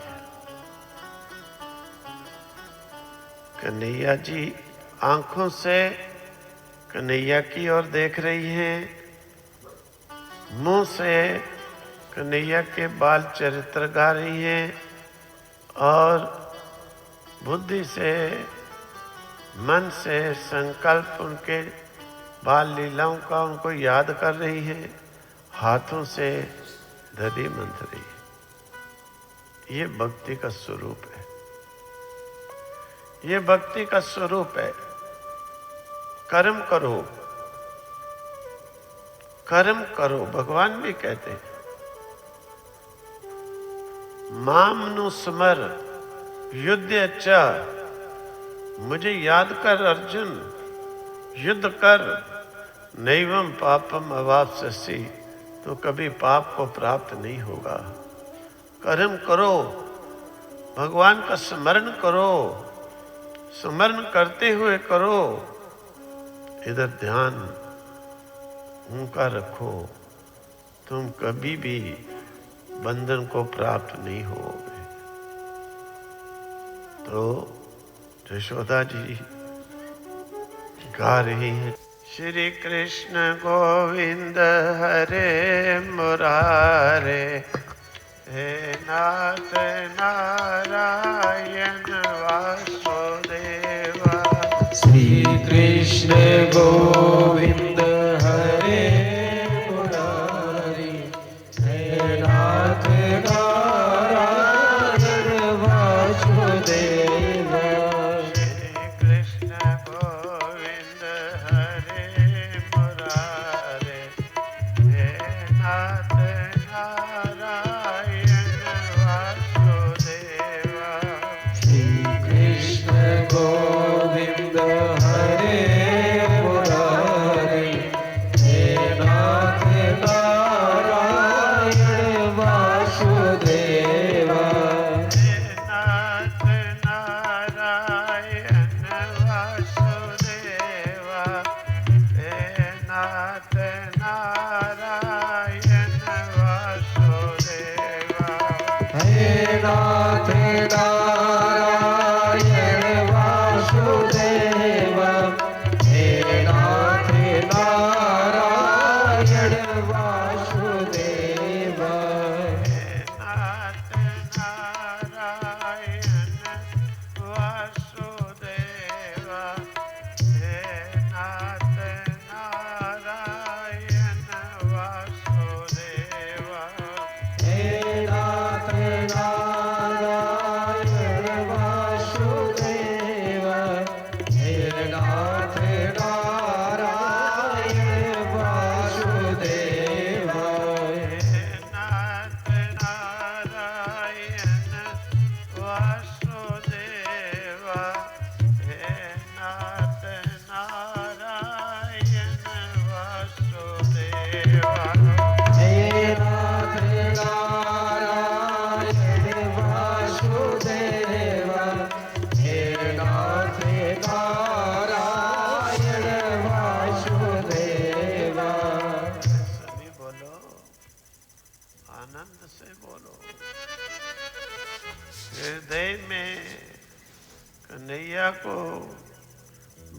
कन्हैया जी आंखों से कन्हैया की ओर देख रही हैं, मुंह से कन्हैया के बाल चरित्र गा रही हैं, और बुद्धि से, मन से संकल्प उनके बाल लीलाओं का उनको याद कर रही है, हाथों से दधि मंथ रही है। ये भक्ति का स्वरूप है, ये भक्ति का स्वरूप है। कर्म करो, कर्म करो, भगवान भी कहते हैं मामनु स्मर युद्ध च, मुझे याद कर अर्जुन, युद्ध कर, नैवम पापम अवाप्स्यसि, तो कभी पाप को प्राप्त नहीं होगा। कर्म करो, भगवान का स्मरण करो, स्मरण करते हुए करो, इधर ध्यान उनका रखो, तुम कभी भी बंधन को प्राप्त नहीं होगे। तो यशोदा जी गा रही हैं, श्री कृष्ण गोविंद हरे मुरारे, हे नाथ नारायण वासुदेवा। श्री कृष्ण गोविंद हरे मुरारी, हे नाथ नारायण वासुदेवा। श्री कृष्ण गोविंद हरे मुरारे, हे नाथ नारायण वासुदेवा।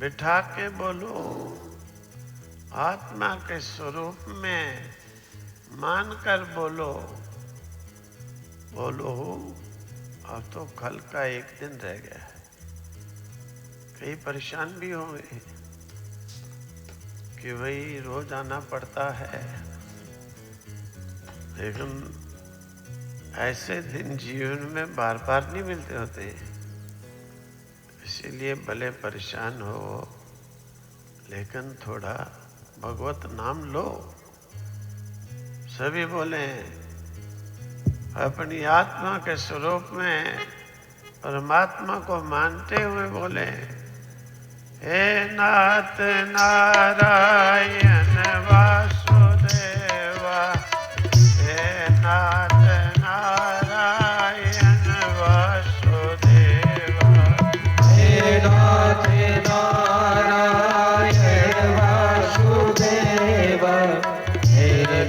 बिठा के बोलो, आत्मा के स्वरूप में मानकर बोलो। बोलो अब तो कल का एक दिन रह गया है। कई परेशान भी होंगे कि भाई रोज आना पड़ता है, लेकिन ऐसे दिन जीवन में बार बार नहीं मिलते होते। इसीलिए भले परेशान हो, लेकिन थोड़ा भगवत नाम लो। सभी बोले अपनी आत्मा के स्वरूप में परमात्मा को मानते हुए बोले, हे नाथ नारायण वासुदेवा, हे नाथ नारायण वासुदेवा, हे नाथ नारायण वासुदेवा, हे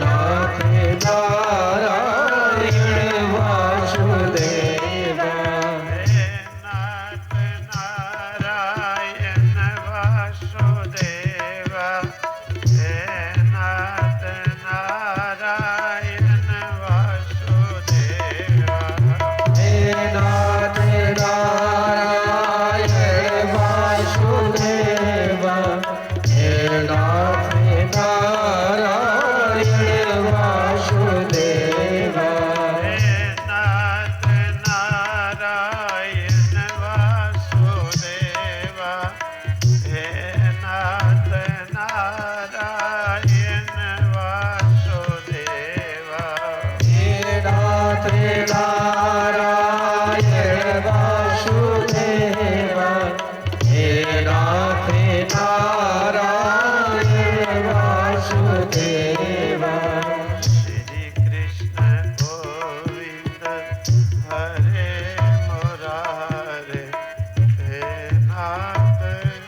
नाथ नारायण वासुदेवा, हे नाथ नारायण वासुदेवा, हे नाथ नारायण वासुदेवा, हे नाथ नारायण वासुदेवा, हे नाथ नारायण वासुदेवा, हे नाथ नारायण वासुदेवा, हे नाथ नारायण वासुदेवा, हे नाथ नारायण वासुदेवा, हे नाथ नारायण वासुदेवा, श्री कृष्ण गोविंद हरे मुरारे, हे नाथ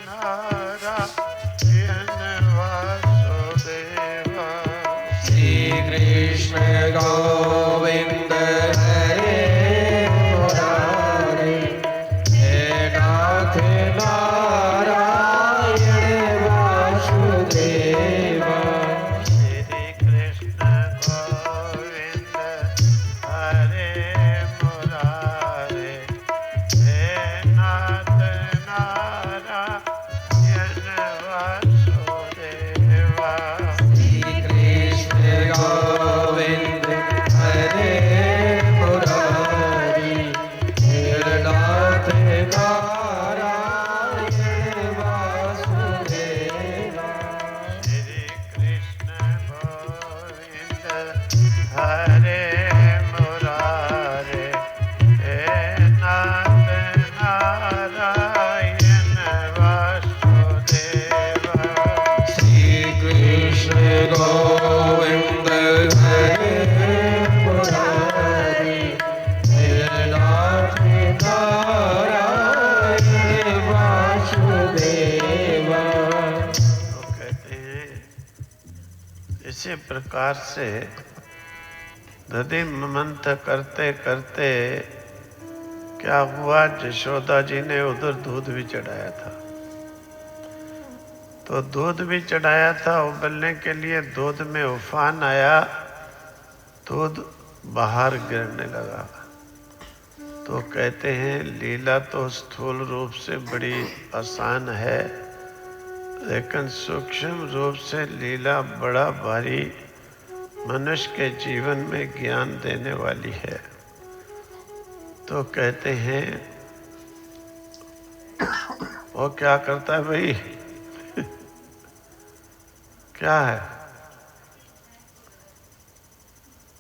नारायण वासुदेवा, श्री कृष्ण गोविंद हरे मुरारे, हे नाथ नारायण वासुदेवा, श्री कृष्ण गोविंद हरे मुरारे, हे नाथ नारायण वासुदेवा, श्री कृष्ण गोविंद हरे मुरारी, हे नाथ नारायण वासुदेवा, श्री कृष्ण गोविंद हरे मुरारे, हे नाथ नारायण वासुदेवा, श्री कृष्ण गोविंद हरे मुरारी, हे नाथ नारायण वासुदेवा, तो कहते हैं इसी प्रकार से दधि मंथ करते करते क्या हुआ, यशोदा जी ने उधर दूध भी चढ़ाया था। तो दूध भी चढ़ाया था, उबलने के लिए दूध में उफान आया, दूध बाहर गिरने लगा। तो कहते हैं लीला तो स्थूल रूप से बड़ी आसान है, लेकिन सूक्ष्म रूप से लीला बड़ा भारी मनुष्य के जीवन में ज्ञान देने वाली है। तो कहते हैं वो क्या करता है भाई क्या है,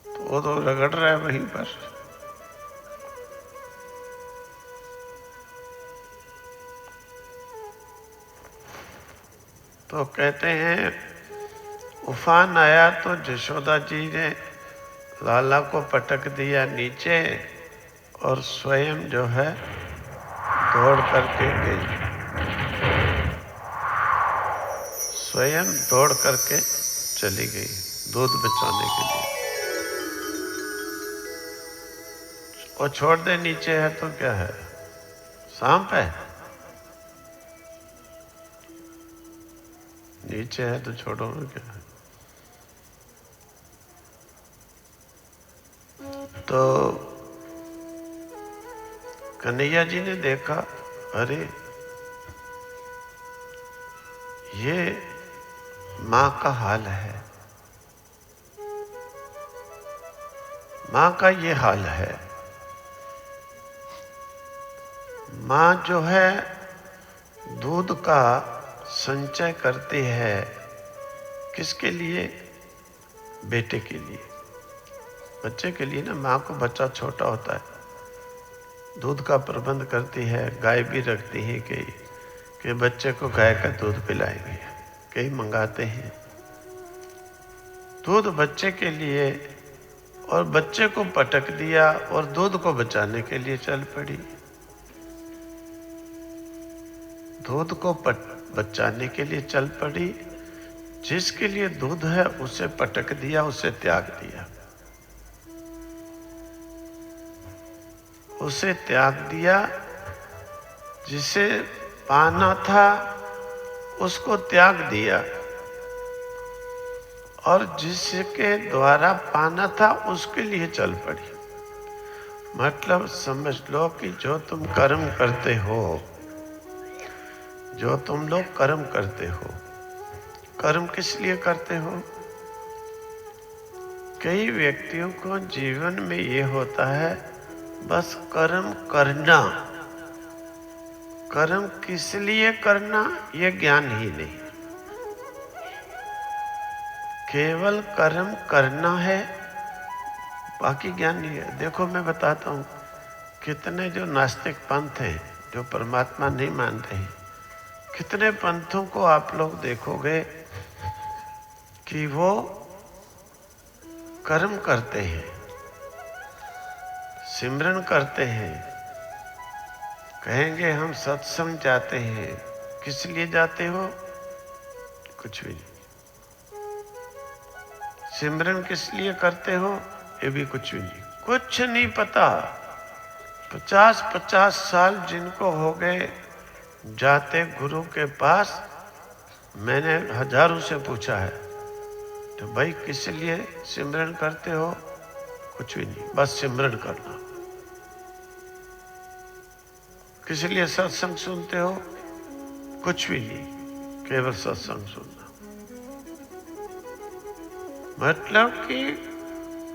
तो वो तो रगड़ रहा है वहीं पर। तो कहते हैं उफान आया तो यशोदा जी ने लाला को पटक दिया नीचे और स्वयं जो है दौड़ करके गई, स्वयं दौड़ करके चली गई दूध बचाने के लिए। और छोड़ दे नीचे है तो क्या है, सांप है, नीचे है तो छोड़ो में क्या है। तो कन्हैया जी ने देखा, अरे ये माँ का हाल है, माँ का ये हाल है। माँ जो है दूध का संचय करती है, किसके लिए? बेटे के लिए, बच्चे के लिए ना। माँ को बच्चा छोटा होता है, दूध का प्रबंध करती है, गाय भी रखती है कि बच्चे को गाय का दूध पिलाएंगे, कई मंगाते हैं दूध बच्चे के लिए, और बच्चे को पटक दिया और दूध को बचाने के लिए चल पड़ी। दूध को बचाने के लिए चल पड़ी, जिसके लिए दूध है उसे पटक दिया, उसे त्याग दिया, उसे त्याग दिया। जिसे पाना था उसको त्याग दिया, और जिसके द्वारा पाना था उसके लिए चल पड़ी। मतलब समझ लो कि जो तुम कर्म करते हो, जो तुम लोग कर्म करते हो, कर्म किस लिए करते हो? कई व्यक्तियों को जीवन में ये होता है बस कर्म करना, कर्म किस लिए करना ये ज्ञान ही नहीं, केवल कर्म करना है, बाकी ज्ञान नहीं है। देखो मैं बताता हूँ, कितने जो नास्तिक पंथ हैं, जो परमात्मा नहीं मानते हैं, कितने पंथों को आप लोग देखोगे कि वो कर्म करते हैं, सिमरन करते हैं, कहेंगे हम सत्संग जाते हैं। किस लिए जाते हो? कुछ भी नहीं। सिमरन किस लिए करते हो? ये भी कुछ भी नहीं, कुछ नहीं पता। 50-50 साल जिनको हो गए जाते गुरु के पास, मैंने हजारों से पूछा है, तो भाई किस लिए सिमरन करते हो? कुछ भी नहीं, बस सिमरन करना। किस लिए सत्संग सुनते हो? कुछ भी नहीं, केवल सत्संग सुनना। मतलब कि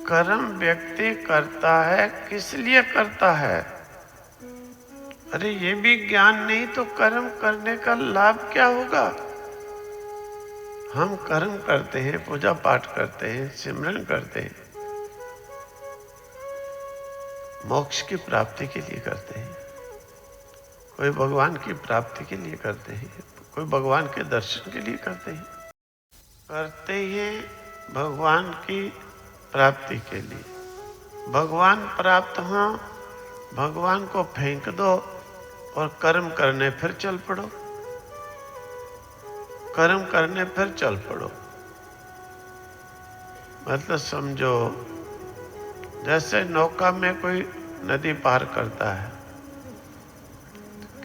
कर्म व्यक्ति करता है, किस लिए करता है? अरे ये भी ज्ञान नहीं तो कर्म करने का लाभ क्या होगा? हम कर्म करते हैं, पूजा पाठ करते हैं, सिमरन करते हैं, मोक्ष की प्राप्ति के लिए करते हैं, कोई भगवान की प्राप्ति के लिए करते हैं, कोई भगवान के दर्शन के लिए करते हैं भगवान की प्राप्ति के लिए। भगवान प्राप्त हो, भगवान को फेंक दो और कर्म करने फिर चल पड़ो, कर्म करने फिर चल पड़ो। मतलब समझो, जैसे नौका में कोई नदी पार करता है,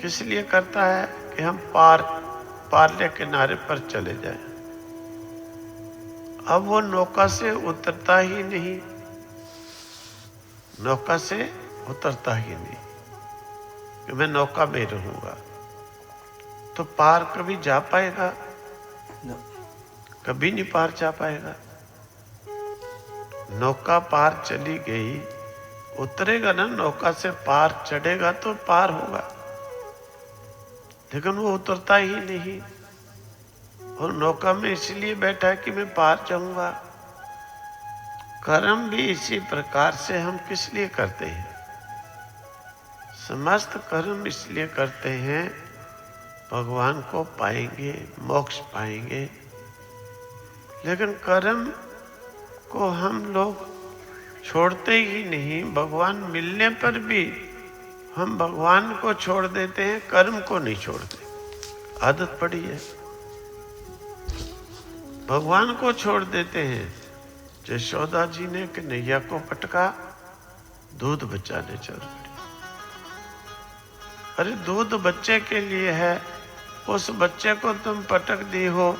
किस लिए करता है? कि हम पारले किनारे पर चले जाएं। अब वो नौका से उतरता ही नहीं, नौका से उतरता ही नहीं कि मैं नौका में रहूंगा, तो पार कभी जा पाएगा? कभी नहीं पार जा पाएगा। नौका पार चली गई, उतरेगा ना, नौका से पार चढ़ेगा तो पार होगा, लेकिन वो उतरता ही नहीं। और नौका में इसलिए बैठा है कि मैं पार जाऊंगा। कर्म भी इसी प्रकार से हम किस लिए करते हैं? समस्त कर्म इसलिए करते हैं भगवान को पाएंगे, मोक्ष पाएंगे। लेकिन कर्म को हम लोग छोड़ते ही नहीं। भगवान मिलने पर भी हम भगवान को छोड़ देते हैं, कर्म को नहीं छोड़ते। आदत पड़ी है, भगवान को छोड़ देते हैं। यशोदा जी ने कन्हैया को पटका, दूध बचाने चल पड़ी। अरे दूध बच्चे के लिए है, उस बच्चे को तुम पटक दी हो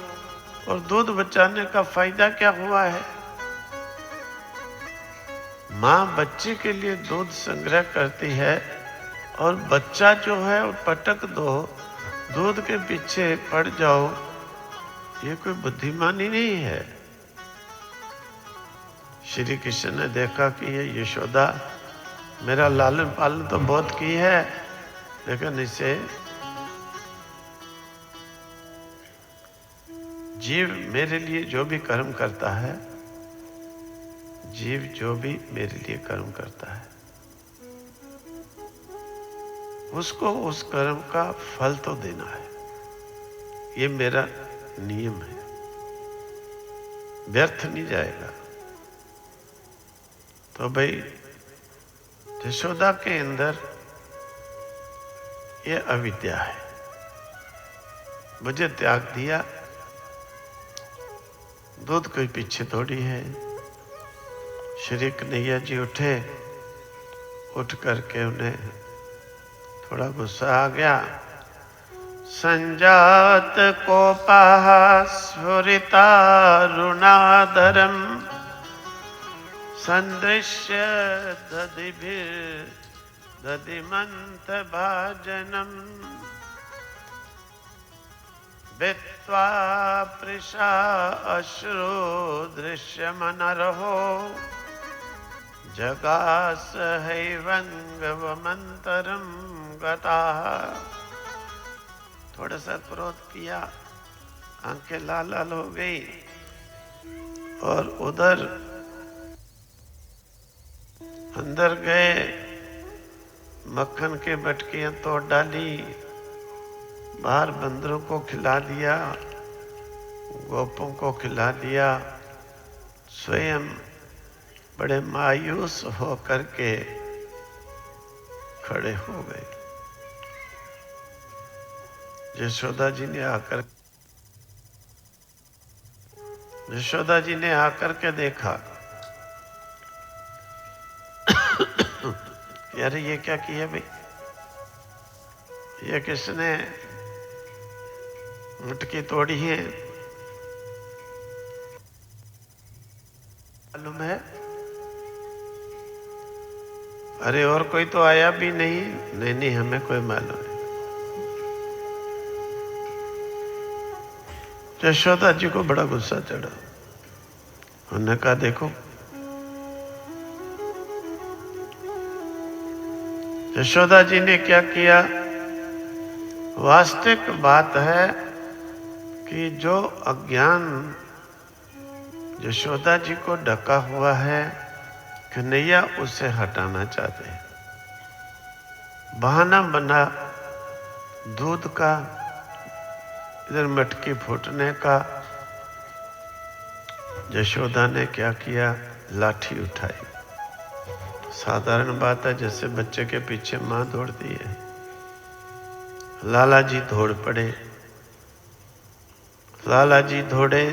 और दूध बचाने का फायदा क्या हुआ है? माँ बच्चे के लिए दूध संग्रह करती है और बच्चा जो है वो पटक दो, दूध के पीछे पड़ जाओ, ये कोई बुद्धिमानी नहीं है। श्री कृष्ण ने देखा कि ये यशोदा मेरा लालन पालन तो बहुत की है, लेकिन इसे जीव मेरे लिए जो भी कर्म करता है, जीव जो भी मेरे लिए कर्म करता है, उसको उस कर्म का फल तो देना है, ये मेरा नियम है, व्यर्थ नहीं जाएगा। तो भाई यशोदा के अंदर ये अविद्या है, मुझे त्याग दिया, दूध कोई पीछे थोड़ी है। श्री कन्हैया जी उठे, उठ करके उन्हें थोड़ा गुस्सा आ गया। संजात कोपः स्फुरिता रुणाधरम संदृश्य दधिमंत भाजनम वित्वा पृषा अश्रु दृश्यमनरहो जगास हैवंगवमंतरम गता। थोड़ा सा क्रोध किया, आंखें लाल लाल हो गई और उधर अंदर गए, मक्खन के बटकियां तोड़ डाली, बाहर बंदरों को खिला दिया, गोपों को खिला दिया, स्वयं बड़े मायूस हो करके खड़े हो गए। यशोदा जी ने आकर के देखा, यार ये क्या किया भाई, ये किसने मटकी तोड़ी है? मालूम है? अरे और कोई तो आया भी नहीं। नहीं हमें कोई मालूम नहीं। यशोदा जी को बड़ा गुस्सा चढ़ा। उन्होंने कहा देखो, यशोदा जी ने क्या किया? वास्तविक बात है कि जो अज्ञान यशोदा जी को ढका हुआ है, कन्हैया उसे हटाना चाहते हैं। बहाना बना दूध का, इधर मटकी फूटने का। यशोदा ने क्या किया? लाठी उठाई। साधारण बात है, जैसे बच्चे के पीछे माँ दौड़ती है। लाला जी दौड़ पड़े। लाला जी दौड़े।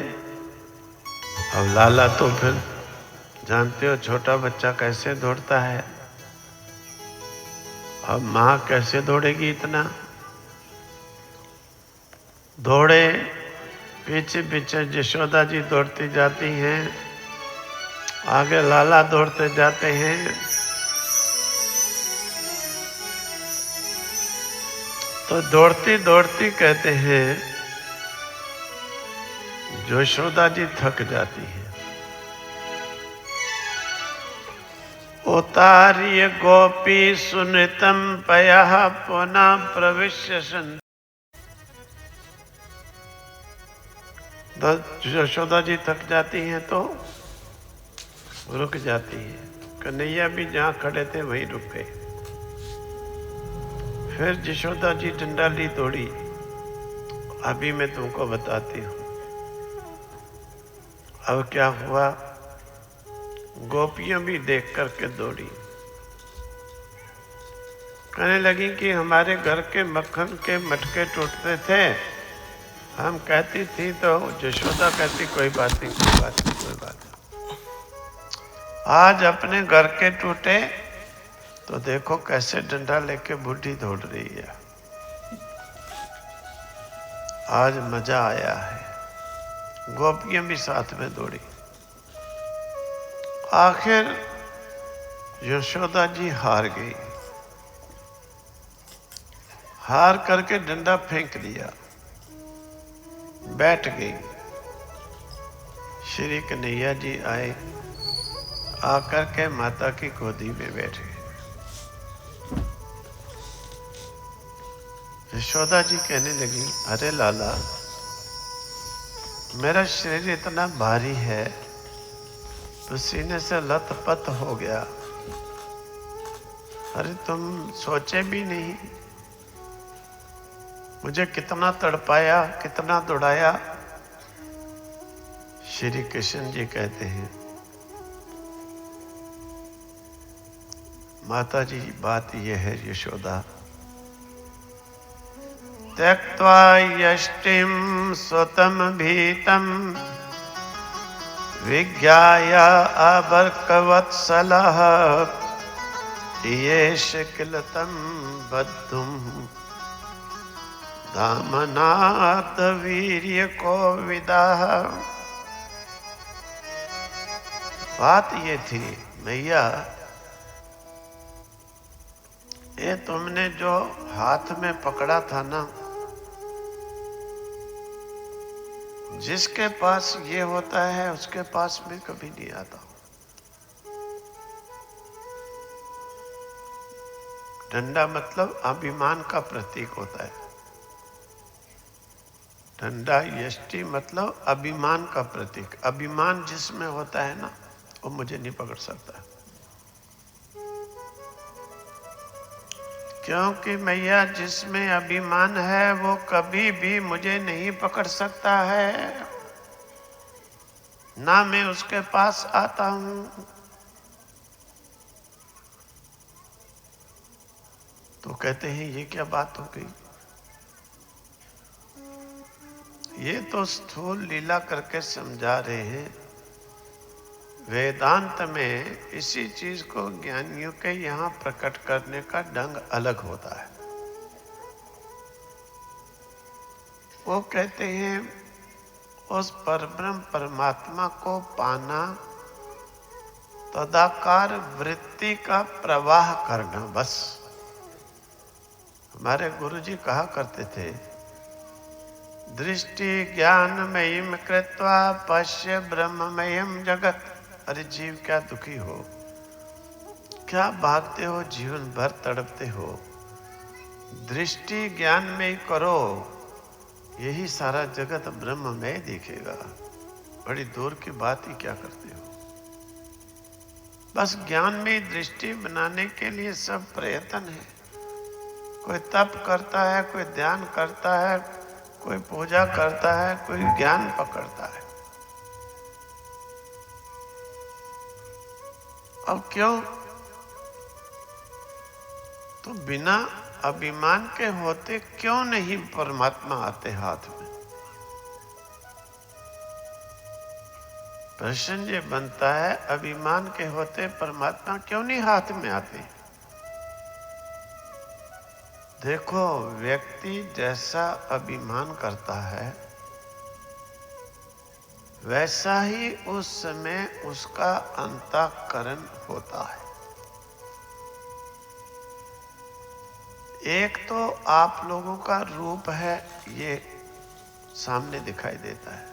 अब लाला तो फिर जानते हो छोटा बच्चा कैसे दौड़ता है। अब माँ कैसे दौड़ेगी इतना? दौड़े, पीछे पीछे यशोदा जी दौड़ती जाती हैं, आगे लाला दौड़ते जाते हैं। तो दौड़ती दौड़ती कहते हैं यशोदा जी थक जाती है। उतार्य गोपी सुनितम पयः पुनः प्रविश्य सन। यशोदा जी थक जाती हैं तो रुक जाती है। कन्हैया भी जहाँ खड़े थे वहीं रुक गए। फिर यशोदा जी डंडा ली दौड़ी। अभी मैं तुमको बताती हूँ। अब क्या हुआ? गोपियां भी देख करके दौड़ी। कहने लगी कि हमारे घर के मक्खन के मटके टूटते थे। हम कहती थी तो यशोदा कहती कोई बात नहीं, कोई बात नहीं, कोई बात नहीं। आज अपने घर के टूटे तो देखो कैसे डंडा लेके बूढ़ी दौड़ रही है। आज मजा आया है। गोपियां भी साथ में दौड़ी। आखिर यशोदा जी हार गई, हार करके डंडा फेंक दिया, बैठ गई। श्री कन्हैया जी आए, आकर के माता की गोदी में बैठ गए। यशोदा जी कहने लगी, अरे लाला, मेरा शरीर इतना भारी है, पसीने से लथपथ हो गया। अरे तुम सोचे भी नहीं, मुझे कितना तड़पाया, कितना दौड़ाया। श्री कृष्ण जी कहते हैं, माता जी बात यह है यशोदा, त्यक्त्वा यष्टिं स्वतं भीतं विज्ञाय अबर्कवत्सलः येष किल तं बद्धुं धामनाथ वीर्य को विदाह। बात ये थी, मैया ये तुमने जो हाथ में पकड़ा था ना, जिसके पास ये होता है उसके पास में कभी नहीं आता। डंडा मतलब अभिमान का प्रतीक होता है। डंडा यष्टि मतलब अभिमान का प्रतीक। अभिमान जिसमें होता है ना, वो मुझे नहीं पकड़ सकता, क्योंकि मैया जिसमें अभिमान है वो कभी भी मुझे नहीं पकड़ सकता है, ना मैं उसके पास आता हूं। तो कहते हैं ये क्या बात हो गई? ये तो स्थूल लीला करके समझा रहे हैं। वेदांत में इसी चीज को ज्ञानियों के यहाँ प्रकट करने का ढंग अलग होता है। वो कहते हैं उस परब्रह्म परमात्मा को पाना, तदाकार वृत्ति का प्रवाह करना, बस। हमारे गुरुजी कहा करते थे, दृष्टि ज्ञानमयीं कृत्वा पश्य ब्रह्ममयं जगत। अरे जीव क्या दुखी हो, क्या भागते हो, जीवन भर तड़पते हो। दृष्टि ज्ञान में ही करो, यही सारा जगत ब्रह्म में दिखेगा। बड़ी दूर की बात ही क्या करते हो। बस ज्ञान में दृष्टि बनाने के लिए सब प्रयत्न है। कोई तप करता है, कोई ध्यान करता है, कोई पूजा करता है, कोई ज्ञान पकड़ता है। अब क्यों? तो बिना अभिमान के होते क्यों नहीं परमात्मा आते हाथ में? प्रश्न ये बनता है, अभिमान के होते परमात्मा क्यों नहीं हाथ में आते? देखो, व्यक्ति जैसा अभिमान करता है वैसा ही उस समय उसका अंतःकरण होता है। एक तो आप लोगों का रूप है, ये सामने दिखाई देता है।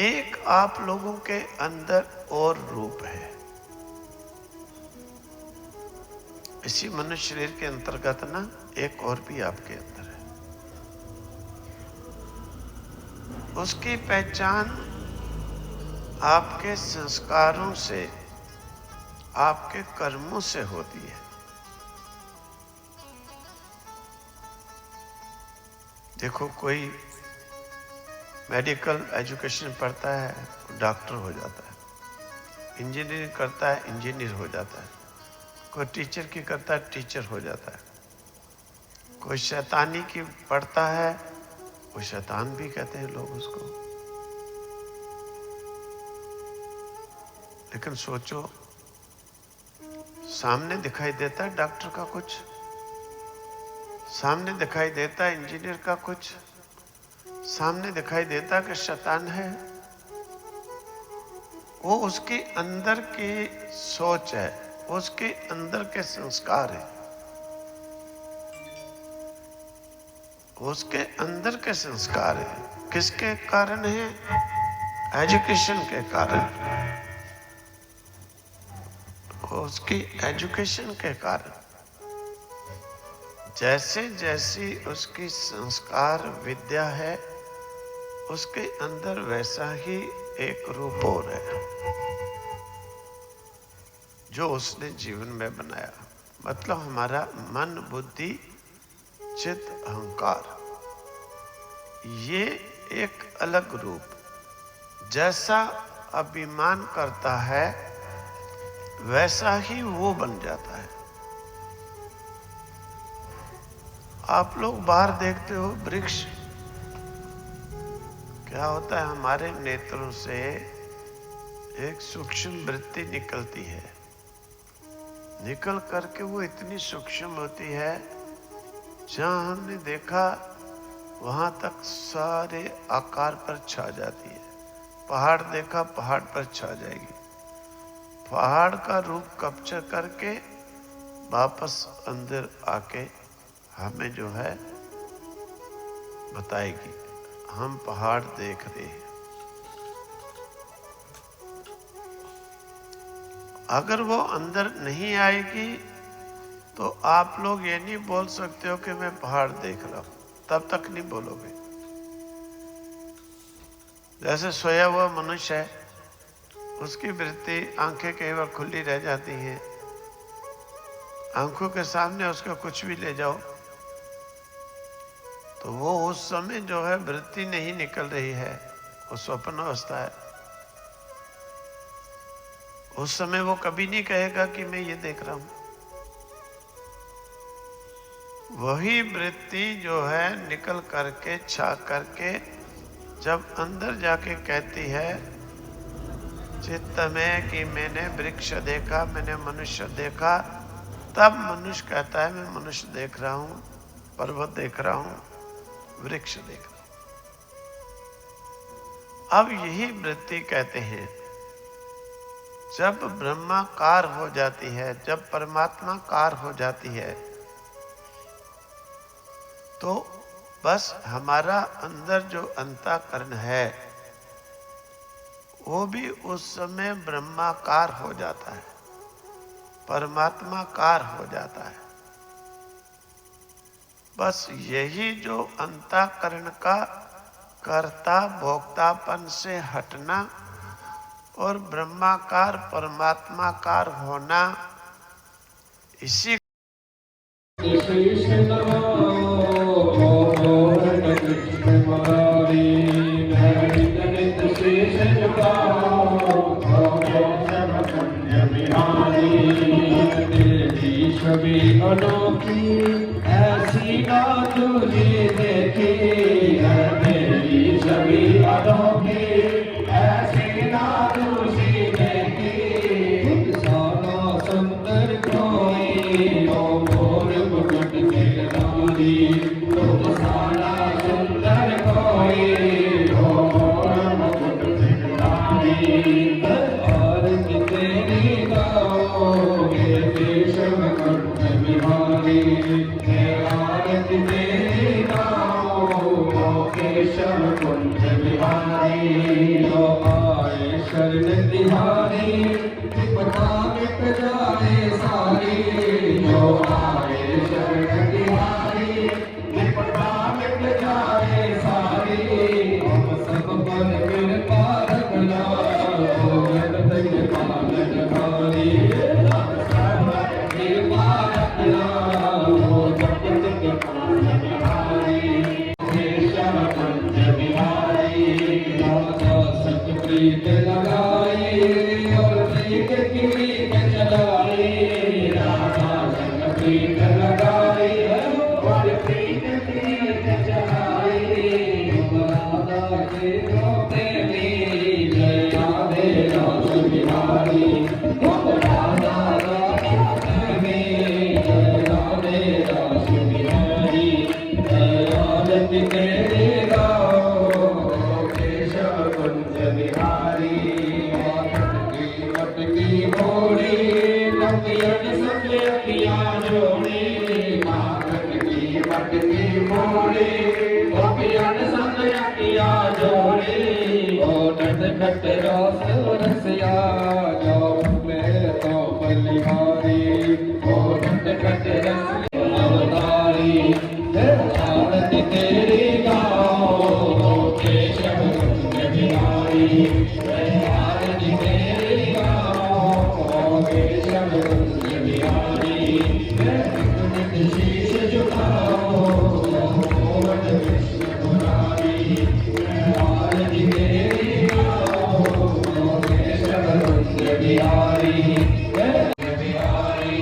एक आप लोगों के अंदर और रूप है। इसी मनुष्य शरीर के अंतर्गत ना एक और भी आपके अंदर है। उसकी पहचान आपके संस्कारों से, आपके कर्मों से होती है। देखो, कोई मेडिकल एजुकेशन पढ़ता है, डॉक्टर हो जाता है। इंजीनियरिंग करता है, इंजीनियर हो जाता है। कोई टीचर की करता है, टीचर हो जाता है। कोई शैतानी की पढ़ता है, वो शैतान भी कहते हैं लोग उसको। लेकिन सोचो, सामने दिखाई देता है डॉक्टर का कुछ, सामने दिखाई देता है इंजीनियर का कुछ, सामने दिखाई देता कि शैतान है, वो उसके अंदर की सोच है, उसके अंदर के संस्कार है, उसके अंदर के संस्कार है। किसके कारण है? एजुकेशन के कारण, उसकी एजुकेशन के कारण। जैसे जैसी उसकी संस्कार विद्या है, उसके अंदर वैसा ही एक रूप और है जो उसने जीवन में बनाया। मतलब हमारा मन, बुद्धि, चित्त, अहंकार, ये एक अलग रूप जैसा अभिमान करता है वैसा ही वो बन जाता है। आप लोग बाहर देखते हो वृक्ष, क्या होता है, हमारे नेत्रों से एक सूक्ष्म वृत्ति निकलती है, निकल करके वो इतनी सूक्ष्म होती है, जहां हमने देखा वहां तक सारे आकार पर छा जाती है। पहाड़ देखा, पहाड़ पर छा जाएगी, पहाड़ का रूप कैप्चर करके वापस अंदर आके हमें जो है बताएगी, हम पहाड़ देख रहे हैं। अगर वो अंदर नहीं आएगी तो आप लोग ये नहीं बोल सकते हो कि मैं पहाड़ देख रहा हूं, तब तक नहीं बोलोगे। जैसे सोया हुआ मनुष्य है, उसकी वृत्ति, आंखें कई बार खुली रह जाती हैं, आंखों के सामने उसका कुछ भी ले जाओ तो वो उस समय जो है वृत्ति नहीं निकल रही है, वो स्वप्न अवस्था है। उस समय वो कभी नहीं कहेगा कि मैं ये देख रहा हूं। वही वृत्ति जो है निकल करके, छा करके जब अंदर जाके कहती है चित्त में कि मैंने वृक्ष देखा, मैंने मनुष्य देखा, तब मनुष्य कहता है मैं मनुष्य देख रहा हूं, पर्वत देख रहा हूं, वृक्ष देख रहा हूं। अब यही वृत्ति कहते हैं, जब ब्रह्माकार हो जाती है, जब परमात्माकार हो जाती है, तो बस हमारा अंदर जो अंतःकरण है वो भी उस समय ब्रह्माकार हो जाता है, परमात्माकार हो जाता है। बस यही जो अंतःकरण का कर्ता भोक्तापन से हटना और ब्रह्माकार परमात्माकार होना, इसी छवि अनोखी ऐसी ना तुझे देखी है, मेरी छवि अनोखी ऐसी ना तुझे देखी। सारा सुंदर कोई ओ मोर मुकुट दिलदारी, तुम सारा सुंदर कोई ओ मोर मुकुट दिलदारी। शरण तिहारी विपदा मिट जाए सारी, जो आए शरण तिहारी विपदा मिट जाए सारी। हम सब पर कृपा रखना, गोविंद तेरे पालन हारी। हम सब पर कृपा रखना, हो जगत के पालन हारी। केशव कुंज बिहारी, राजा सतप्रीत लगाई और प्रीत की रीत चलाई। राधा सतप्रीत लगाई और प्रीत की रीत चलाई। राधा के प्रेमी जय राधे रास बिहारी, राधा प्रेमी जय राधे रास बिहारी। जय राधे तेरे गाओ घट रास रसिया जाओ मैं तो बलिहारी ओ घट घट रसिया अवतारी आरती तेरी गाओ केशव कुंज बिहारी आरती तेरी गाओ केशव कुंज बिहारी शीश झुकाओ कृष्ण मुरारी आरती तेरी गाओ केशव कुंज बिहारी बिहारी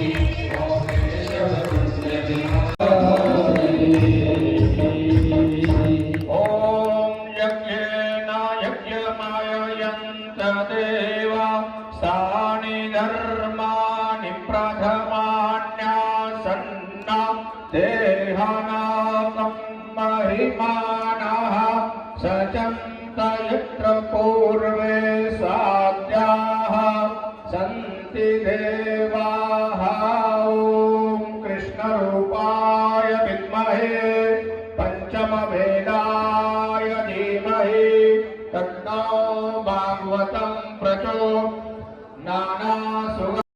ओ केशव कुंज बिहारी ओम यज्ञेन यज्ञमाययन्त देवा सानि धर्माणि प्रथमान्यासन्ना देहानां महिमानः सचन्त यत्र पूर्वे साध्याः सन्ति देवाः ॐ कृष्णरूपाय विद्महे पंचमवे